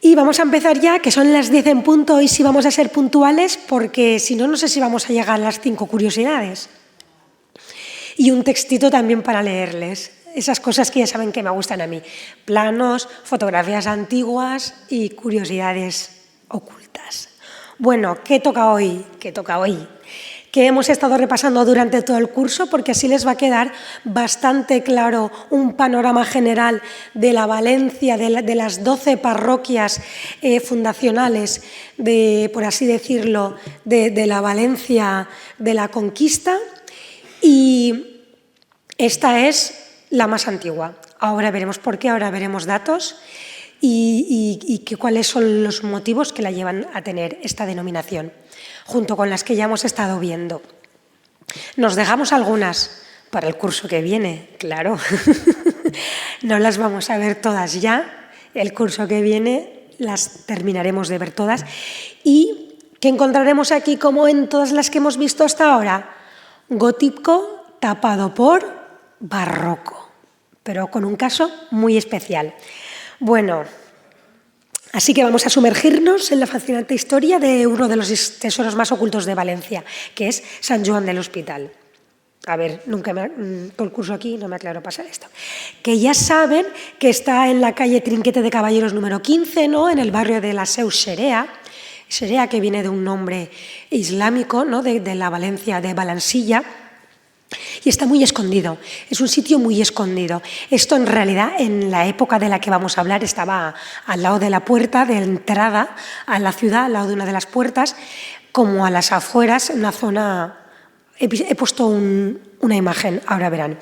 Y vamos a empezar ya, que son las 10 en punto, y sí vamos a ser puntuales, porque si no, no sé si vamos a llegar a las 5 curiosidades. Y un textito también para leerles. Esas cosas que ya saben que me gustan a mí. Planos, fotografías antiguas y curiosidades ocultas. Bueno, ¿qué toca hoy? ¿Qué toca hoy? Que hemos estado repasando durante todo el curso, porque así les va a quedar bastante claro un panorama general de la Valencia, de las 12 parroquias fundacionales, por así decirlo, de la Valencia de la conquista. Y esta es la más antigua. Ahora veremos por qué, ahora veremos datos y cuáles son los motivos que la llevan a tener esta denominación, junto con las que ya hemos estado viendo. Nos dejamos algunas para el curso que viene, claro. No las vamos a ver todas ya. El curso que viene las terminaremos de ver todas. ¿Y qué encontraremos aquí como en todas las que hemos visto hasta ahora? Gótico tapado por barroco, pero con un caso muy especial. Bueno, así que vamos a sumergirnos en la fascinante historia de uno de los tesoros más ocultos de Valencia, que es Sant Joan del Hospital. A ver, todo el curso aquí no me aclaro pasar esto. Que ya saben que está en la calle Trinquete de Caballeros número 15, ¿no? En el barrio de la Seu Xerea. Xerea, que viene de un nombre islámico, ¿no? de la Valencia de Balansilla. Y está muy escondido, es un sitio muy escondido. Esto en realidad, en la época de la que vamos a hablar, estaba al lado de la puerta de entrada a la ciudad, al lado de una de las puertas, como a las afueras, en una zona. He puesto una imagen, ahora verán.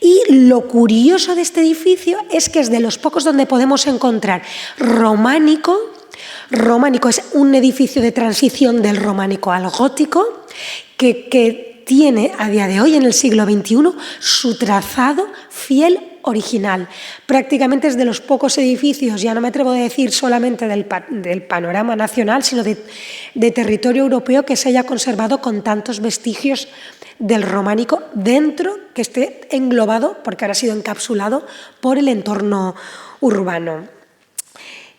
Y lo curioso de este edificio es que es de los pocos donde podemos encontrar románico. Románico es un edificio de transición del románico al gótico que tiene a día de hoy, en el siglo XXI, su trazado fiel original. Prácticamente es de los pocos edificios, ya no me atrevo a decir solamente del panorama nacional, sino de territorio europeo, que se haya conservado con tantos vestigios del románico dentro, que esté englobado, porque ahora ha sido encapsulado por el entorno urbano.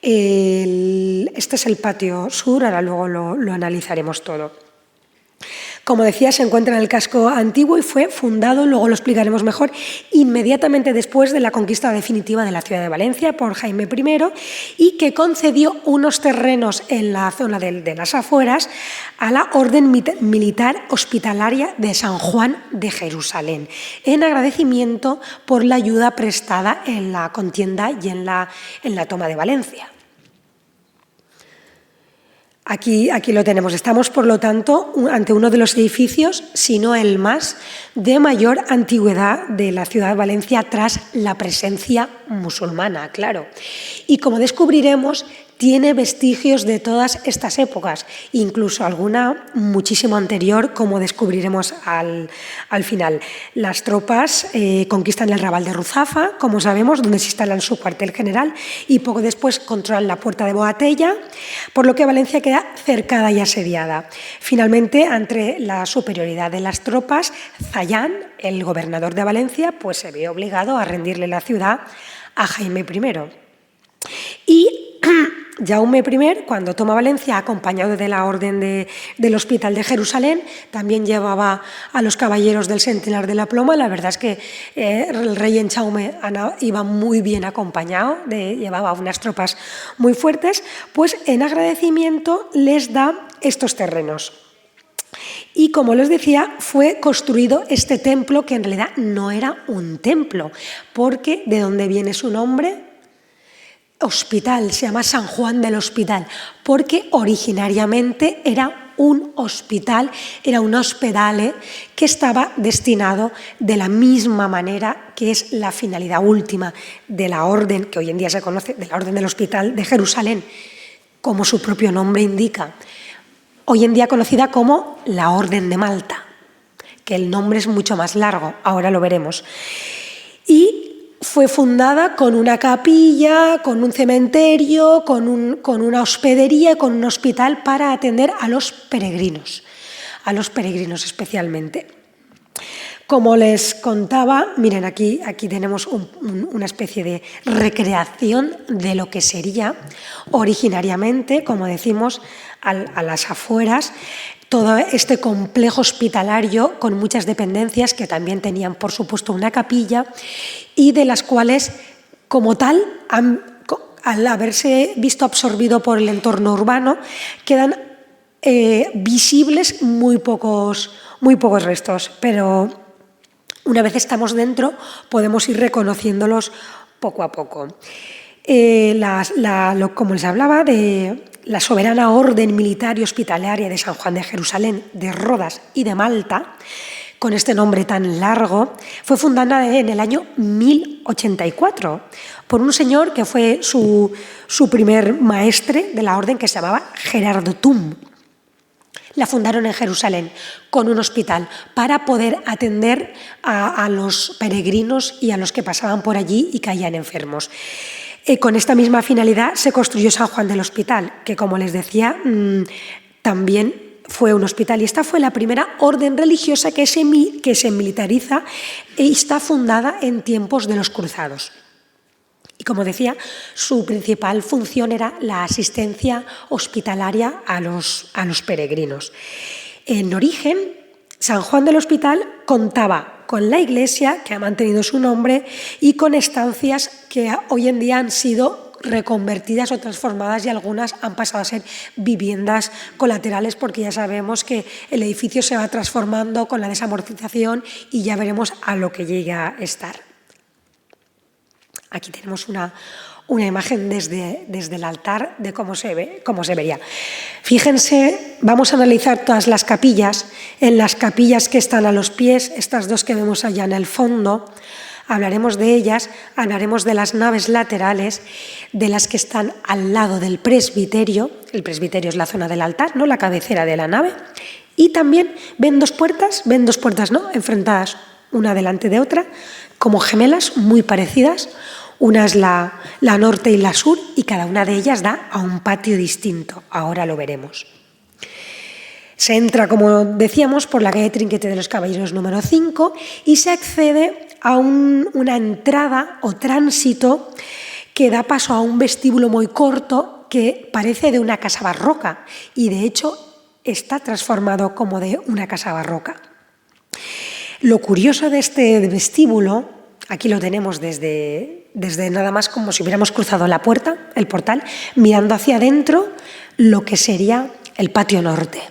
Este es el patio sur, ahora luego lo analizaremos todo. Como decía, se encuentra en el casco antiguo y fue fundado, luego lo explicaremos mejor, inmediatamente después de la conquista definitiva de la ciudad de Valencia por Jaime I, y que concedió unos terrenos en la zona de las afueras a la Orden Militar Hospitalaria de San Juan de Jerusalén, en agradecimiento por la ayuda prestada en la contienda y en la toma de Valencia. Aquí lo tenemos. Estamos, por lo tanto, ante uno de los edificios, si no el más, de mayor antigüedad de la ciudad de Valencia tras la presencia musulmana, claro. Y como descubriremos, tiene vestigios de todas estas épocas, incluso alguna muchísimo anterior, como descubriremos al final. Las tropas conquistan el Raval de Ruzafa, como sabemos, donde se instalan su cuartel general, y poco después controlan la puerta de Boatella, por lo que Valencia queda cercada y asediada. Finalmente, ante la superioridad de las tropas, Zayán, el gobernador de Valencia, pues se ve obligado a rendirle la ciudad a Jaime I. Y Jaume I, cuando toma Valencia, acompañado de la Orden del Hospital de Jerusalén, también llevaba a los caballeros del Centenar de la Ploma. La verdad es que el rey en Jaume iba muy bien acompañado, llevaba unas tropas muy fuertes, pues en agradecimiento les da estos terrenos. Y como les decía, fue construido este templo, que en realidad no era un templo, porque ¿de dónde viene su nombre? Hospital, se llama San Juan del Hospital, porque originariamente era un hospital, era un hospedale que estaba destinado de la misma manera que es la finalidad última de la orden, que hoy en día se conoce, de la Orden del Hospital de Jerusalén, como su propio nombre indica, hoy en día conocida como la Orden de Malta, que el nombre es mucho más largo, ahora lo veremos. Y fue fundada con una capilla, con un cementerio, con una hospedería, con un hospital para atender a los peregrinos especialmente. Como les contaba, miren, aquí tenemos una especie de recreación de lo que sería originariamente, como decimos, a las afueras, todo este complejo hospitalario con muchas dependencias que también tenían, por supuesto, una capilla y de las cuales, como tal, al haberse visto absorbido por el entorno urbano, quedan visibles muy pocos restos, pero una vez estamos dentro podemos ir reconociéndolos poco a poco. Como les hablaba, de la soberana orden militar y hospitalaria de San Juan de Jerusalén, de Rodas y de Malta, con este nombre tan largo, fue fundada en el año 1084 por un señor que fue su primer maestre de la orden, que se llamaba Gerardo Tum. La fundaron en Jerusalén con un hospital para poder atender a los peregrinos y a los que pasaban por allí y caían enfermos. Con esta misma finalidad se construyó San Juan del Hospital, que, como les decía, también fue un hospital. Y esta fue la primera orden religiosa que se militariza y está fundada en tiempos de los cruzados. Y, como decía, su principal función era la asistencia hospitalaria a los peregrinos. En origen, San Juan del Hospital contaba con la iglesia, que ha mantenido su nombre, y con estancias que hoy en día han sido reconvertidas o transformadas, y algunas han pasado a ser viviendas colaterales, porque ya sabemos que el edificio se va transformando con la desamortización y ya veremos a lo que llega a estar. Aquí tenemos una imagen desde el altar de cómo se vería. Fíjense, vamos a analizar todas las capillas. En las capillas que están a los pies, estas dos que vemos allá en el fondo, hablaremos de ellas, hablaremos de las naves laterales, de las que están al lado del presbiterio. El presbiterio es la zona del altar, ¿no?, la cabecera de la nave. Y también ven dos puertas, ¿no?, enfrentadas una delante de otra, como gemelas, muy parecidas. Una es la norte y la sur, y cada una de ellas da a un patio distinto. Ahora lo veremos. Se entra, como decíamos, por la calle Trinquete de los Caballeros número 5 y se accede a una entrada o tránsito que da paso a un vestíbulo muy corto que parece de una casa barroca, y de hecho está transformado como de una casa barroca. Lo curioso de este vestíbulo, aquí lo tenemos desde nada más como si hubiéramos cruzado la puerta, el portal, mirando hacia adentro lo que sería el patio norte.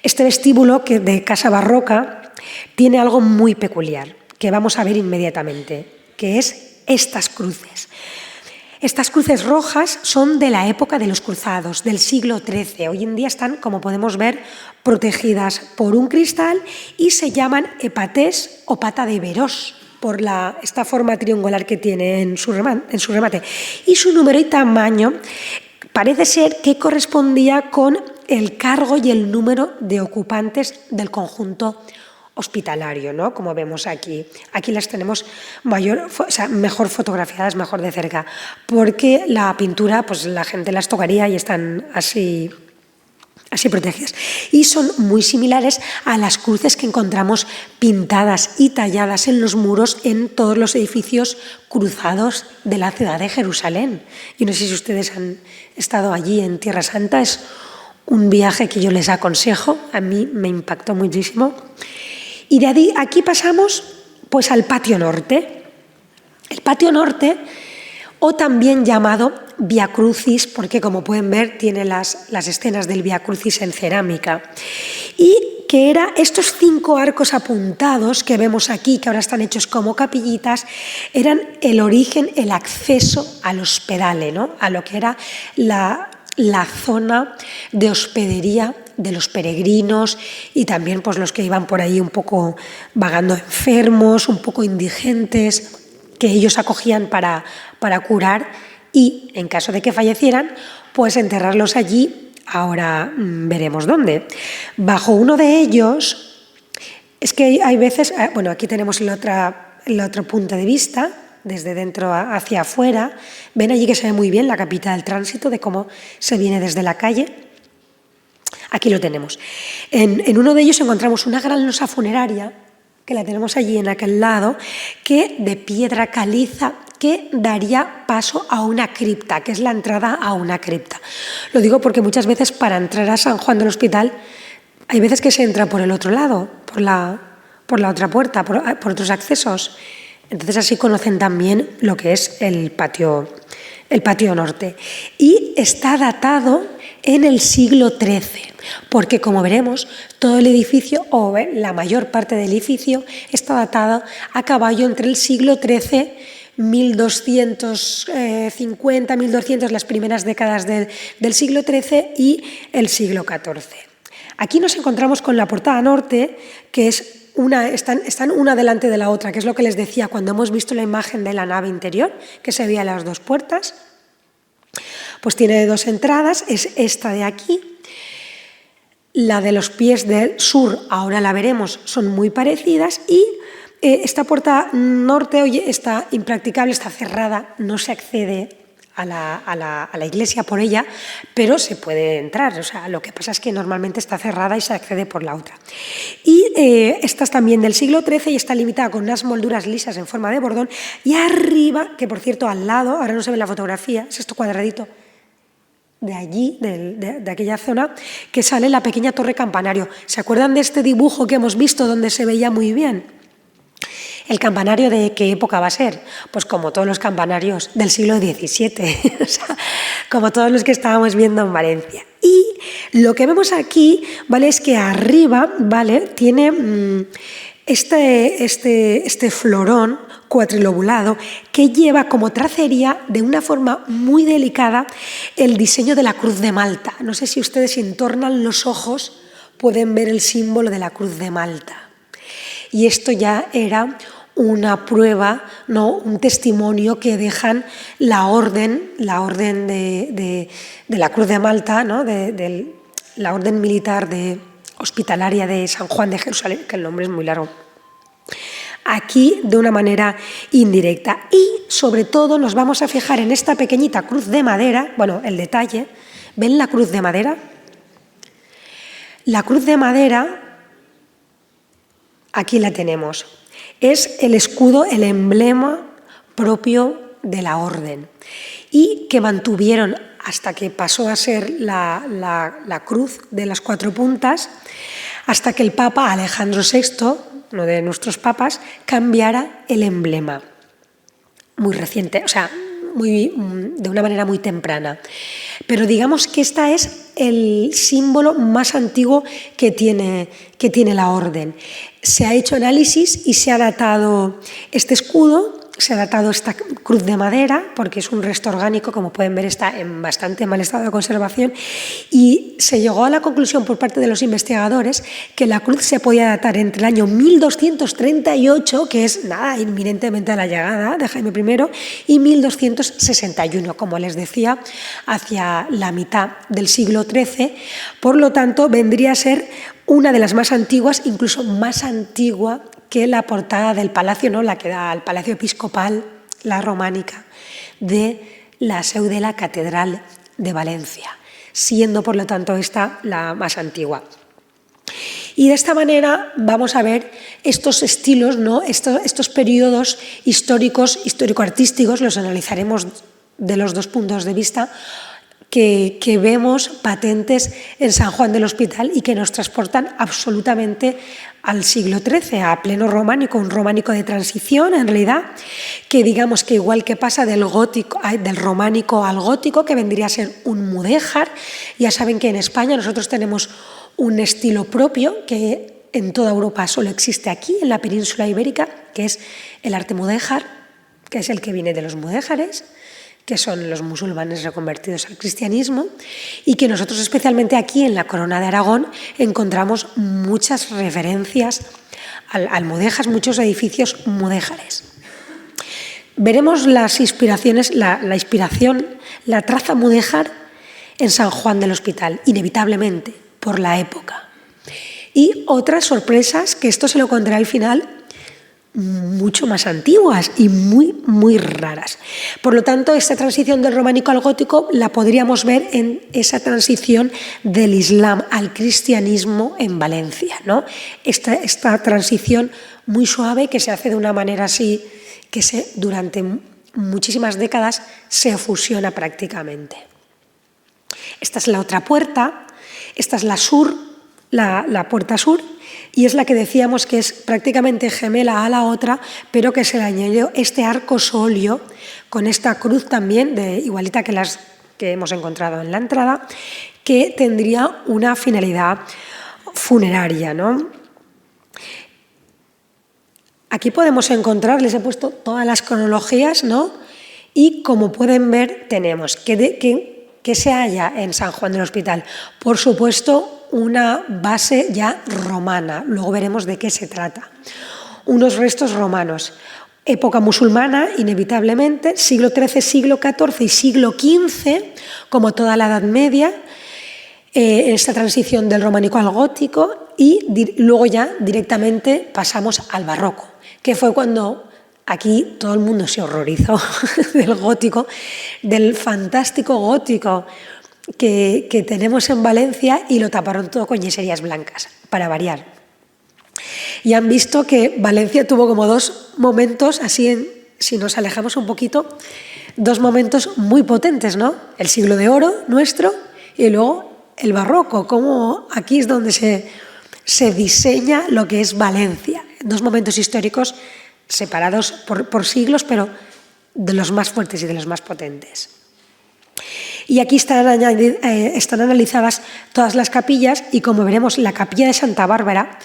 Este vestíbulo, que de casa barroca, tiene algo muy peculiar que vamos a ver inmediatamente, que es estas cruces. Estas cruces rojas son de la época de los cruzados, del siglo XIII. Hoy en día están, como podemos ver, protegidas por un cristal y se llaman hepatés o pata de Verós, por esta forma triangular que tiene en su remate. Y su número y tamaño parece ser que correspondía con el cargo y el número de ocupantes del conjunto hospitalario, ¿no?, como vemos aquí. Aquí las tenemos mejor fotografiadas, mejor de cerca, porque la pintura, pues la gente las tocaría y están así protegidas. Y son muy similares a las cruces que encontramos pintadas y talladas en los muros en todos los edificios cruzados de la ciudad de Jerusalén. Yo no sé si ustedes han estado allí en Tierra Santa, es un viaje que yo les aconsejo, a mí me impactó muchísimo. Y de aquí pasamos pues al patio norte. El patio norte, o también llamado Via Crucis, porque, como pueden ver, tiene las escenas del Via Crucis en cerámica, y que era estos 5 arcos apuntados que vemos aquí, que ahora están hechos como capillitas, eran el origen, el acceso al hospedale, ¿no?, a lo que era la zona de hospedería de los peregrinos, y también pues los que iban por ahí un poco vagando enfermos, un poco indigentes, que ellos acogían para curar y, en caso de que fallecieran, pues enterrarlos allí. Ahora veremos dónde. Bajo uno de ellos, es que hay veces, bueno, aquí tenemos el otro punto de vista, desde dentro hacia afuera. Ven allí que se ve muy bien la capita del tránsito, de cómo se viene desde la calle. Aquí lo tenemos. En uno de ellos encontramos una gran losa funeraria que la tenemos allí en aquel lado, que de piedra caliza, que daría paso a una cripta, que es la entrada a una cripta. Lo digo porque muchas veces para entrar a San Juan del Hospital hay veces que se entra por el otro lado, por la otra puerta, por otros accesos. Entonces así conocen también lo que es el patio norte. Y está datado en el siglo XIII, porque como veremos, todo el edificio, o la mayor parte del edificio, está datado a caballo entre el siglo XIII, 1250, 1200, las primeras décadas del siglo XIII y el siglo XIV. Aquí nos encontramos con la portada norte, que es están una delante de la otra, que es lo que les decía cuando hemos visto la imagen de la nave interior, que se veían las dos puertas. Pues tiene dos entradas, es esta de aquí. La de los pies del sur, ahora la veremos, son muy parecidas y esta puerta norte, oye, está impracticable, está cerrada, no se accede a la iglesia por ella, pero se puede entrar. O sea, lo que pasa es que normalmente está cerrada y se accede por la otra. Y esta es también del siglo XIII y está limitada con unas molduras lisas en forma de bordón. Y arriba, que por cierto al lado, ahora no se ve en la fotografía, es esto cuadradito, de allí, de aquella zona, que sale la pequeña torre campanario. ¿Se acuerdan de este dibujo que hemos visto donde se veía muy bien? ¿El campanario de qué época va a ser? Pues como todos los campanarios del siglo XVII, o sea, como todos los que estábamos viendo en Valencia. Y lo que vemos aquí, ¿vale?, es que arriba, ¿vale?, tiene este florón cuatrilobulado que lleva como tracería de una forma muy delicada el diseño de la cruz de Malta. No sé si ustedes, si entornan los ojos, pueden ver el símbolo de la cruz de Malta. Y esto ya era una prueba, ¿no?, un testimonio que dejan la orden de la Cruz de Malta, ¿no?, de la orden militar hospitalaria de San Juan de Jerusalén, que el nombre es muy largo, aquí de una manera indirecta. Y sobre todo nos vamos a fijar en esta pequeñita cruz de madera, bueno, el detalle, ¿ven la cruz de madera? La cruz de madera, aquí la tenemos. Es el escudo, el emblema propio de la orden y que mantuvieron hasta que pasó a ser la cruz de las cuatro puntas, hasta que el Papa Alejandro VI, uno de nuestros papas, cambiara el emblema. Muy reciente, o sea, de una manera muy temprana. Pero digamos que este es el símbolo más antiguo que tiene la orden. Se ha hecho análisis y se ha datado este escudo, se ha datado esta cruz de madera, porque es un resto orgánico, como pueden ver está en bastante mal estado de conservación, y se llegó a la conclusión por parte de los investigadores que la cruz se podía datar entre el año 1238, que es nada, inminentemente a la llegada de Jaime I, y 1261, como les decía, hacia la mitad del siglo XIII. Por lo tanto, vendría a ser una de las más antiguas, incluso más antigua que la portada del palacio, ¿no?, la que da al Palacio Episcopal, la románica, de la seu de la Catedral de Valencia, siendo por lo tanto esta la más antigua. Y de esta manera vamos a ver estos estilos, ¿no?, estos periodos históricos, histórico-artísticos, los analizaremos de los dos puntos de vista, que vemos patentes en San Juan del Hospital y que nos transportan absolutamente al siglo XIII, a pleno románico, un románico de transición en realidad, que digamos que igual que pasa del románico al gótico, que vendría a ser un mudéjar. Ya saben que en España nosotros tenemos un estilo propio que en toda Europa solo existe aquí, en la península ibérica, que es el arte mudéjar, que es el que viene de los mudéjares, que son los musulmanes reconvertidos al cristianismo, y que nosotros especialmente aquí en la Corona de Aragón encontramos muchas referencias al mudéjar, muchos edificios mudéjares. Veremos las inspiraciones, la inspiración, la traza mudéjar en San Juan del Hospital, inevitablemente, por la época. Y otras sorpresas, que esto se lo contaré al final, mucho más antiguas y muy, muy raras. Por lo tanto, esta transición del románico al gótico la podríamos ver en esa transición del Islam al cristianismo en Valencia, ¿no? Esta transición muy suave que se hace de una manera así que durante muchísimas décadas se fusiona prácticamente. Esta es la otra puerta, esta es la sur, la puerta sur, y es la que decíamos que es prácticamente gemela a la otra, pero que se le añadió este arco solio con esta cruz también, igualita que las que hemos encontrado en la entrada, que tendría una finalidad funeraria, ¿no? Aquí podemos encontrar, les he puesto todas las cronologías, ¿no? Y como pueden ver, tenemos que se halla en San Juan del Hospital, por supuesto, una base ya romana, luego veremos de qué se trata. Unos restos romanos, época musulmana, inevitablemente, siglo XIII, siglo XIV y siglo XV, como toda la Edad Media, esta transición del románico al gótico, y luego ya directamente pasamos al barroco, que fue cuando aquí todo el mundo se horrorizó del gótico, del fantástico gótico que tenemos en Valencia, y lo taparon todo con yeserías blancas, para variar. Y han visto que Valencia tuvo como dos momentos, así si nos alejamos un poquito, dos momentos muy potentes, ¿no? El siglo de oro nuestro y luego el barroco, como aquí es donde se diseña lo que es Valencia. Dos momentos históricos separados por siglos, pero de los más fuertes y de los más potentes. Y aquí están analizadas todas las capillas, y como veremos, la capilla de Santa Bárbara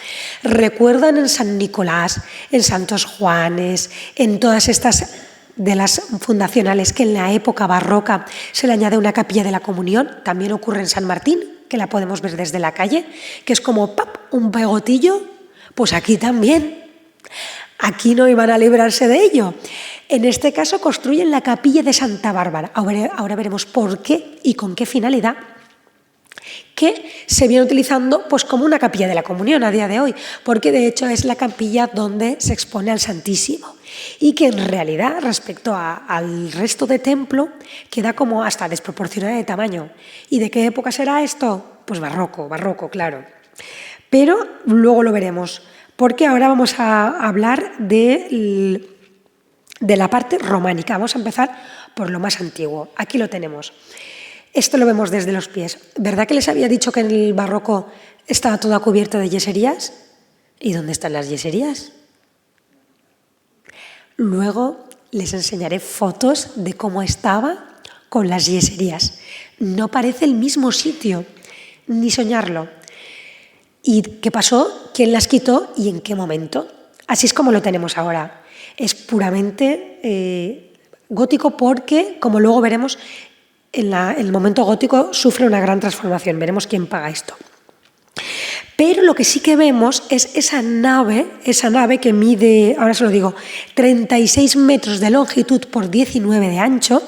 recuerdan en San Nicolás, en Santos Juanes, en todas estas de las fundacionales, que en la época barroca se le añade una capilla de la Comunión. También ocurre en San Martín, que la podemos ver desde la calle, que es como ¡pap!, un pegotillo. Pues aquí también. Aquí no iban a librarse de ello. En este caso construyen la capilla de Santa Bárbara. Ahora veremos por qué y con qué finalidad, que se viene utilizando pues como una capilla de la Comunión a día de hoy, porque de hecho es la capilla donde se expone al Santísimo, y que en realidad respecto al resto de templo queda como hasta desproporcionada de tamaño. ¿Y de qué época será esto? Pues barroco, claro. Pero luego lo veremos, porque ahora vamos a hablar de la parte románica. Vamos a empezar por lo más antiguo. Aquí lo tenemos. Esto lo vemos desde los pies. ¿Verdad que les había dicho que en el barroco estaba toda cubierta de yeserías? ¿Y dónde están las yeserías? Luego les enseñaré fotos de cómo estaba con las yeserías. No parece el mismo sitio, ni soñarlo. ¿Y qué pasó? ¿Quién las quitó y en qué momento? Así es como lo tenemos ahora. Es puramente gótico porque, como luego veremos, en el momento gótico sufre una gran transformación. Veremos quién paga esto. Pero lo que sí que vemos es esa nave que mide, ahora se lo digo, 36 metros de longitud por 19 de ancho,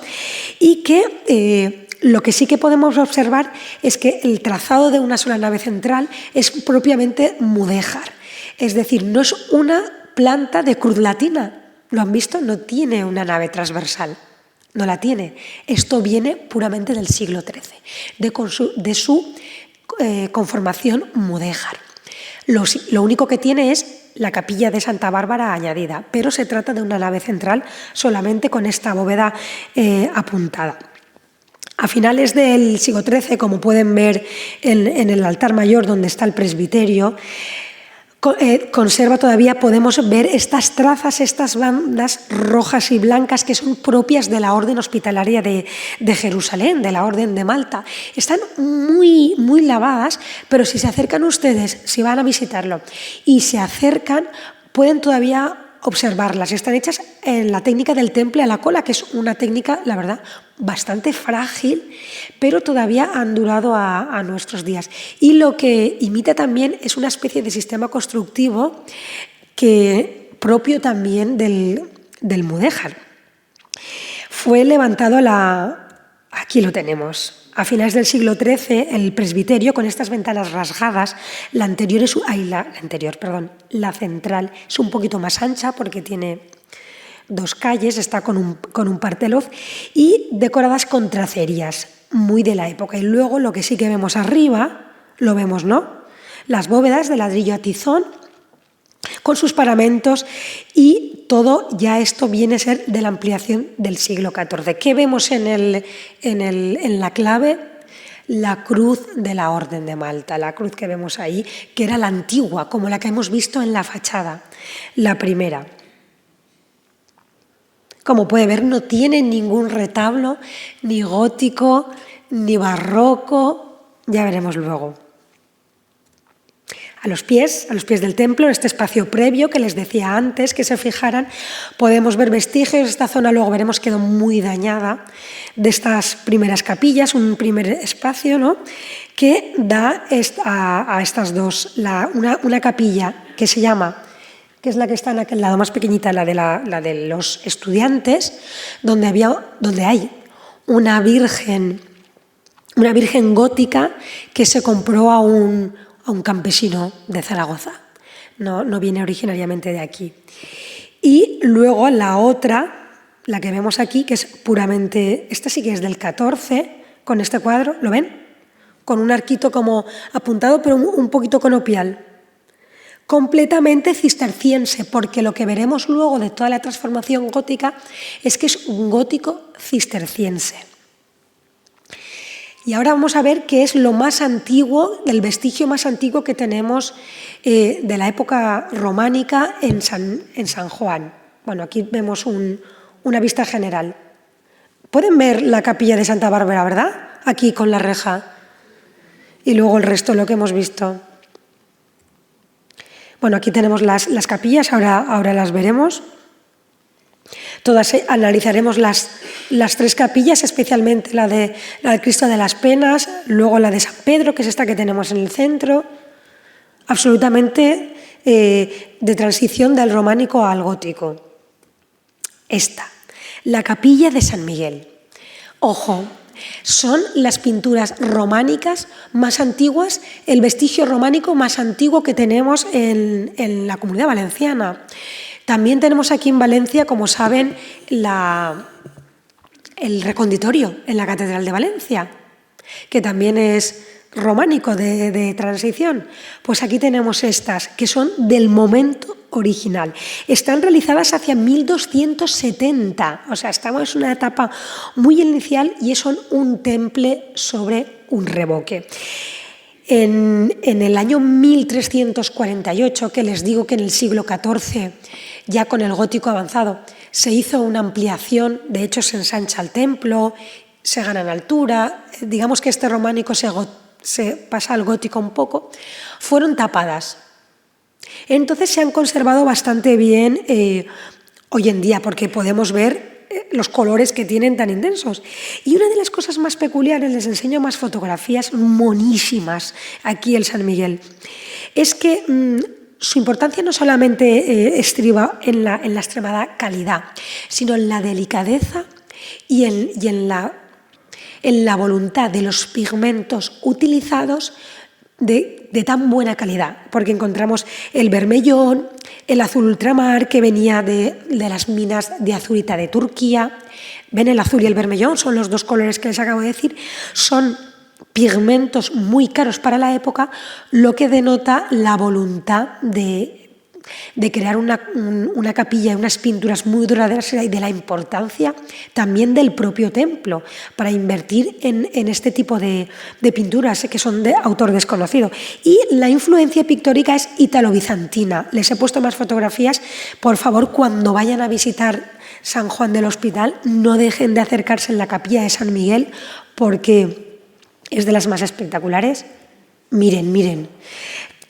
y que lo que sí que podemos observar es que el trazado de una sola nave central es propiamente mudéjar. Es decir, no es una planta de cruz latina. ¿Lo han visto? No tiene una nave transversal. No la tiene. Esto viene puramente del siglo XIII, de su conformación mudéjar. Lo único que tiene es la capilla de Santa Bárbara añadida, pero se trata de una nave central solamente con esta bóveda apuntada. A finales del siglo XIII, como pueden ver en el altar mayor donde está el presbiterio, conserva todavía, podemos ver estas trazas, estas bandas rojas y blancas que son propias de la Orden Hospitalaria de Jerusalén, de la Orden de Malta. Están muy, muy lavadas, pero si se acercan ustedes, si van a visitarlo y se acercan, pueden todavía observarlas. Están hechas en la técnica del temple a la cola, que es una técnica, la verdad, bastante frágil, pero todavía han durado a nuestros días. Y lo que imita también es una especie de sistema constructivo propio también del mudéjar. Fue levantado aquí lo tenemos. A finales del siglo XIII, el presbiterio, con estas ventanas rasgadas, la central es un poquito más ancha porque tiene dos calles, está con un parteloz y decoradas con tracerías, muy de la época. Y luego lo que sí que vemos arriba, lo vemos, ¿no? Las bóvedas de ladrillo a tizón, con sus paramentos, y todo ya esto viene a ser de la ampliación del siglo XIV. ¿Qué vemos en la clave? La cruz de la Orden de Malta, la cruz que vemos ahí, que era la antigua, como la que hemos visto en la fachada, la primera. Como puede ver, no tiene ningún retablo, ni gótico, ni barroco, ya veremos luego. A los pies del templo, en este espacio previo que les decía antes, que se fijaran, podemos ver vestigios. Esta zona luego veremos quedó muy dañada, de estas primeras capillas, un primer espacio, ¿no?, que da a estas dos, una capilla que se llama, que es la que está en aquel lado más pequeñita, la de los estudiantes, donde hay una virgen gótica que se compró a un campesino de Zaragoza. No viene originariamente de aquí. Y luego la otra, la que vemos aquí, que es puramente, esta sí que es del 14, con este cuadro, ¿lo ven? Con un arquito como apuntado, pero un poquito conopial. Completamente cisterciense, porque lo que veremos luego de toda la transformación gótica es que es un gótico cisterciense. Y ahora vamos a ver qué es lo más antiguo, el vestigio más antiguo que tenemos de la época románica en San Juan. Bueno, aquí vemos una vista general. Pueden ver la capilla de Santa Bárbara, ¿verdad? Aquí con la reja. Y luego el resto, lo que hemos visto. Bueno, aquí tenemos las capillas, ahora las veremos. Todas analizaremos las tres capillas, especialmente la del Cristo de las Penas, luego la de San Pedro, que es esta que tenemos en el centro, absolutamente de transición del románico al gótico. Esta, la capilla de San Miguel. Ojo, son las pinturas románicas más antiguas, el vestigio románico más antiguo que tenemos en la Comunidad Valenciana. También tenemos aquí en Valencia, como saben, el reconditorio en la Catedral de Valencia, que también es románico de transición. Pues aquí tenemos estas, que son del momento original. Están realizadas hacia 1270, o sea, estamos en una etapa muy inicial y son un temple sobre un revoque. En el año 1348, que les digo que en el siglo XIV, ya con el gótico avanzado, se hizo una ampliación, de hecho se ensancha el templo, se gana en altura, digamos que este románico se pasa al gótico un poco, fueron tapadas. Entonces se han conservado bastante bien hoy en día, porque podemos ver los colores que tienen tan intensos. Y una de las cosas más peculiares, les enseño más fotografías monísimas aquí el San Miguel, es que su importancia no solamente estriba en la extremada calidad, sino en la delicadeza y en la voluntad de los pigmentos utilizados de tan buena calidad, porque encontramos el bermellón, el azul ultramar que venía de las minas de azurita de Turquía. Ven, el azul y el bermellón son los dos colores que les acabo de decir, son pigmentos muy caros para la época, lo que denota la voluntad de crear una capilla y unas pinturas muy duraderas, y de la importancia también del propio templo para invertir en este tipo de pinturas que son de autor desconocido. Y la influencia pictórica es ítalo-bizantina. Les he puesto más fotografías. Por favor, cuando vayan a visitar San Juan del Hospital, no dejen de acercarse en la capilla de San Miguel, porque es de las más espectaculares. Miren, miren.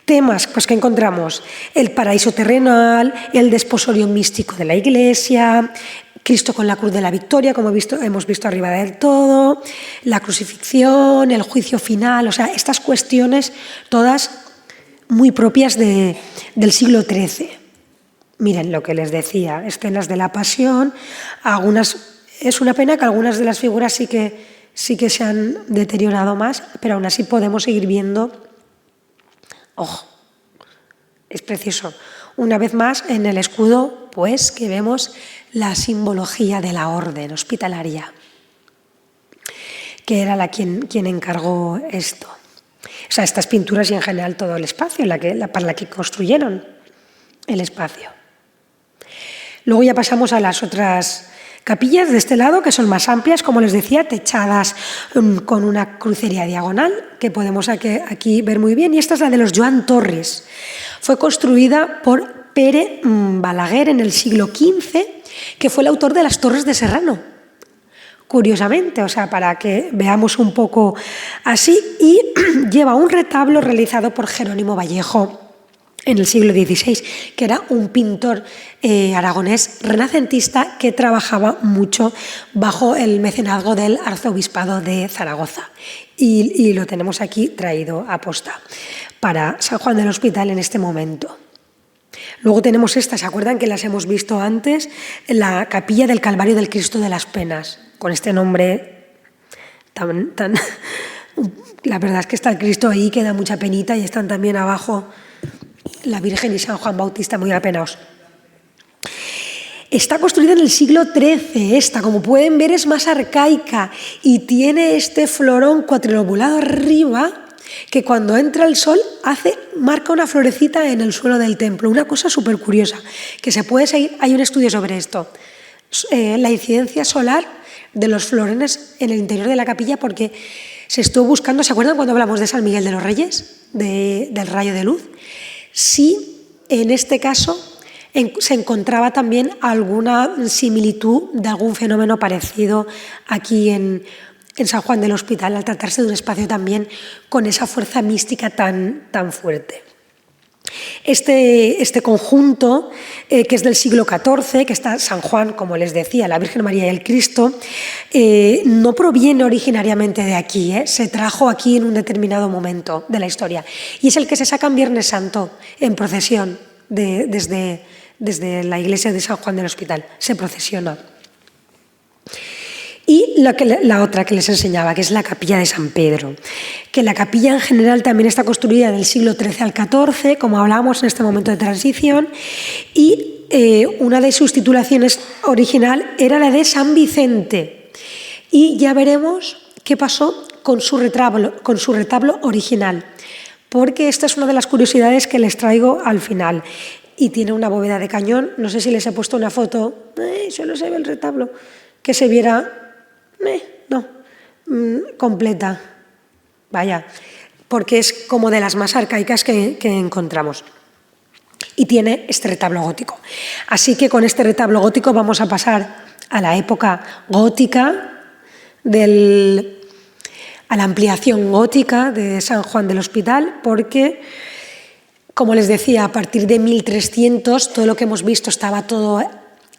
Temas pues, que encontramos: el paraíso terrenal, el desposorio místico de la Iglesia, Cristo con la cruz de la victoria, como hemos visto arriba del todo, la crucifixión, el juicio final, o sea, estas cuestiones todas muy propias del siglo XIII. Miren lo que les decía, escenas de la pasión, es una pena que algunas de las figuras sí que se han deteriorado más, pero aún así podemos seguir viendo. Ojo, es precioso. Una vez más, en el escudo, pues, que vemos la simbología de la orden hospitalaria, que era quien encargó esto. O sea, estas pinturas y en general todo el espacio para la que construyeron. el espacio. Luego ya pasamos a las otras capillas de este lado, que son más amplias, como les decía, techadas con una crucería diagonal, que podemos aquí ver muy bien, y esta es la de los Joan Torres. Fue construida por Pere Balaguer en el siglo XV, que fue el autor de las Torres de Serrano. Curiosamente, o sea, para que veamos un poco así, y lleva un retablo realizado por Jerónimo Vallejo en el siglo XVI, que era un pintor aragonés renacentista que trabajaba mucho bajo el mecenazgo del arzobispado de Zaragoza. Y lo tenemos aquí traído a posta para San Juan del Hospital en este momento. Luego tenemos esta, ¿se acuerdan que las hemos visto antes? La Capilla del Calvario del Cristo de las Penas, con este nombre tan la verdad es que está el Cristo ahí, que da mucha penita, y están también abajo la Virgen y San Juan Bautista muy apenados. Está construida en el siglo XIII, esta, como pueden ver, es más arcaica y tiene este florón cuadrilobulado arriba que cuando entra el sol marca una florecita en el suelo del templo, una cosa súper curiosa, que se puede seguir, hay un estudio sobre esto, la incidencia solar de los florones en el interior de la capilla, porque se estuvo buscando, ¿se acuerdan cuando hablamos de San Miguel de los Reyes, del rayo de luz? Sí, en este caso se encontraba también alguna similitud de algún fenómeno parecido aquí en San Juan del Hospital, al tratarse de un espacio también con esa fuerza mística tan fuerte. Este conjunto, que es del siglo XIV, que está San Juan, como les decía, la Virgen María y el Cristo, no proviene originariamente de aquí, se trajo aquí en un determinado momento de la historia, y es el que se saca en Viernes Santo, en procesión, desde la iglesia de San Juan del Hospital, se procesiona. Y la otra que les enseñaba, que es la capilla de San Pedro, que la capilla en general también está construida del siglo XIII al XIV, como hablábamos en este momento de transición, y una de sus titulaciones original era la de San Vicente. Y ya veremos qué pasó con su retablo original, porque esta es una de las curiosidades que les traigo al final. Y tiene una bóveda de cañón, no sé si les he puesto una foto, solo se ve el retablo, que se viera... completa, vaya, porque es como de las más arcaicas que encontramos. Y tiene este retablo gótico. Así que con este retablo gótico vamos a pasar a la época gótica, a la ampliación gótica de San Juan del Hospital, porque, como les decía, a partir de 1300 todo lo que hemos visto estaba todo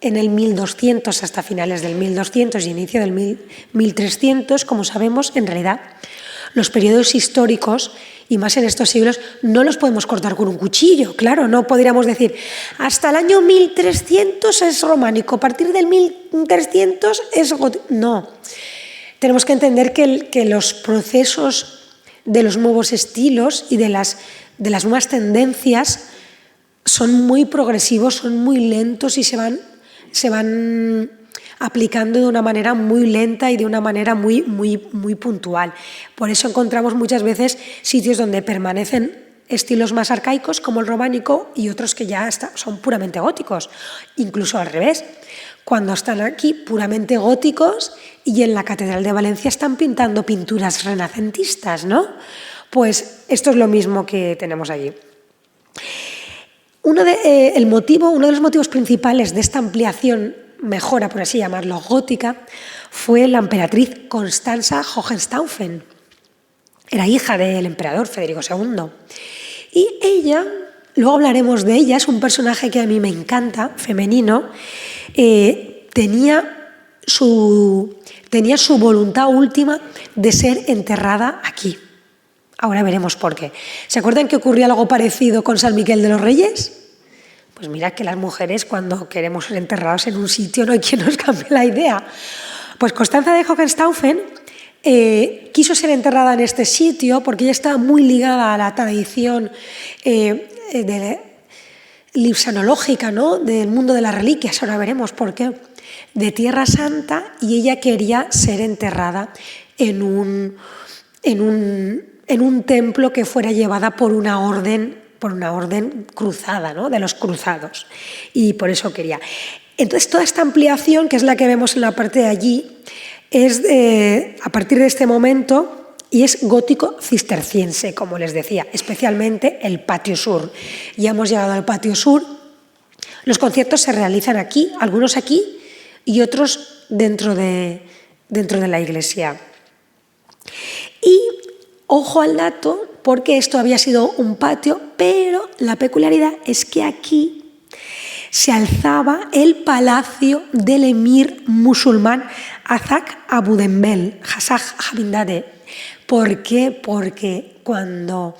en el 1200 hasta finales del 1200 y inicio del 1300, como sabemos, en realidad los periodos históricos, y más en estos siglos, no los podemos cortar con un cuchillo, claro, no podríamos decir hasta el año 1300 es románico, a partir del 1300 es gótico. No, tenemos que entender que los procesos de los nuevos estilos y de las nuevas tendencias son muy progresivos, son muy lentos y se van aplicando de una manera muy lenta y de una manera muy puntual. Por eso encontramos muchas veces sitios donde permanecen estilos más arcaicos, como el románico, y otros que ya son puramente góticos, incluso al revés. Cuando están aquí puramente góticos y en la Catedral de Valencia están pintando pinturas renacentistas, ¿no? Pues esto es lo mismo que tenemos allí. Uno de los motivos principales de esta ampliación, mejora por así llamarlo, gótica, fue la emperatriz Constanza Hohenstaufen. Era hija del emperador Federico II. Y ella, luego hablaremos de ella, es un personaje que a mí me encanta, femenino, tenía su voluntad última de ser enterrada aquí. Ahora veremos por qué. ¿Se acuerdan que ocurrió algo parecido con San Miguel de los Reyes? Pues mirad que las mujeres, cuando queremos ser enterrados en un sitio, no hay quien nos cambie la idea. Pues Constanza de Hohenstaufen quiso ser enterrada en este sitio porque ella estaba muy ligada a la tradición lipsanológica, ¿no?, del mundo de las reliquias. Ahora veremos por qué. De Tierra Santa, y ella quería ser enterrada en un templo que fuera llevada por una orden una orden cruzada, ¿no? De los cruzados. Y por eso quería. Entonces, toda esta ampliación, que es la que vemos en la parte de allí, es a partir de este momento y es gótico cisterciense, como les decía, especialmente el patio sur. Ya hemos llegado al patio sur. Los conciertos se realizan aquí, algunos aquí y otros dentro de la iglesia. Y ojo al dato, porque esto había sido un patio, pero la peculiaridad es que aquí se alzaba el palacio del emir musulmán Azak Abu Dembel, Hasaj Hamidate. ¿Por qué? Porque cuando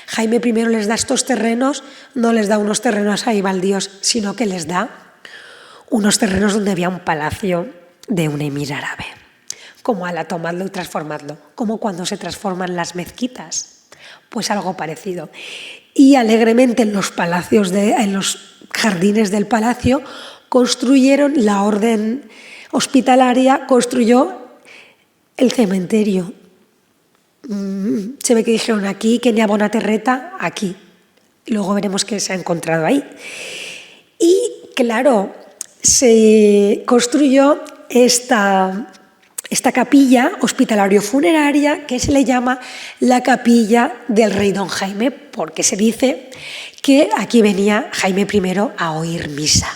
Jaime I les da estos terrenos, no les da unos terrenos ahí baldíos, sino que les da unos terrenos donde había un palacio de un emir árabe. Como ala, tomadlo y transformadlo, como cuando se transforman las mezquitas, pues algo parecido. Y alegremente en los palacios, en los jardines del palacio, construyeron, la orden hospitalaria construyó el cementerio. Se ve que dijeron aquí, que ni a Bonaterreta, aquí. Luego veremos qué se ha encontrado ahí. Y claro, se construyó esta capilla hospitalario-funeraria que se le llama la capilla del rey don Jaime, porque se dice que aquí venía Jaime I a oír misa.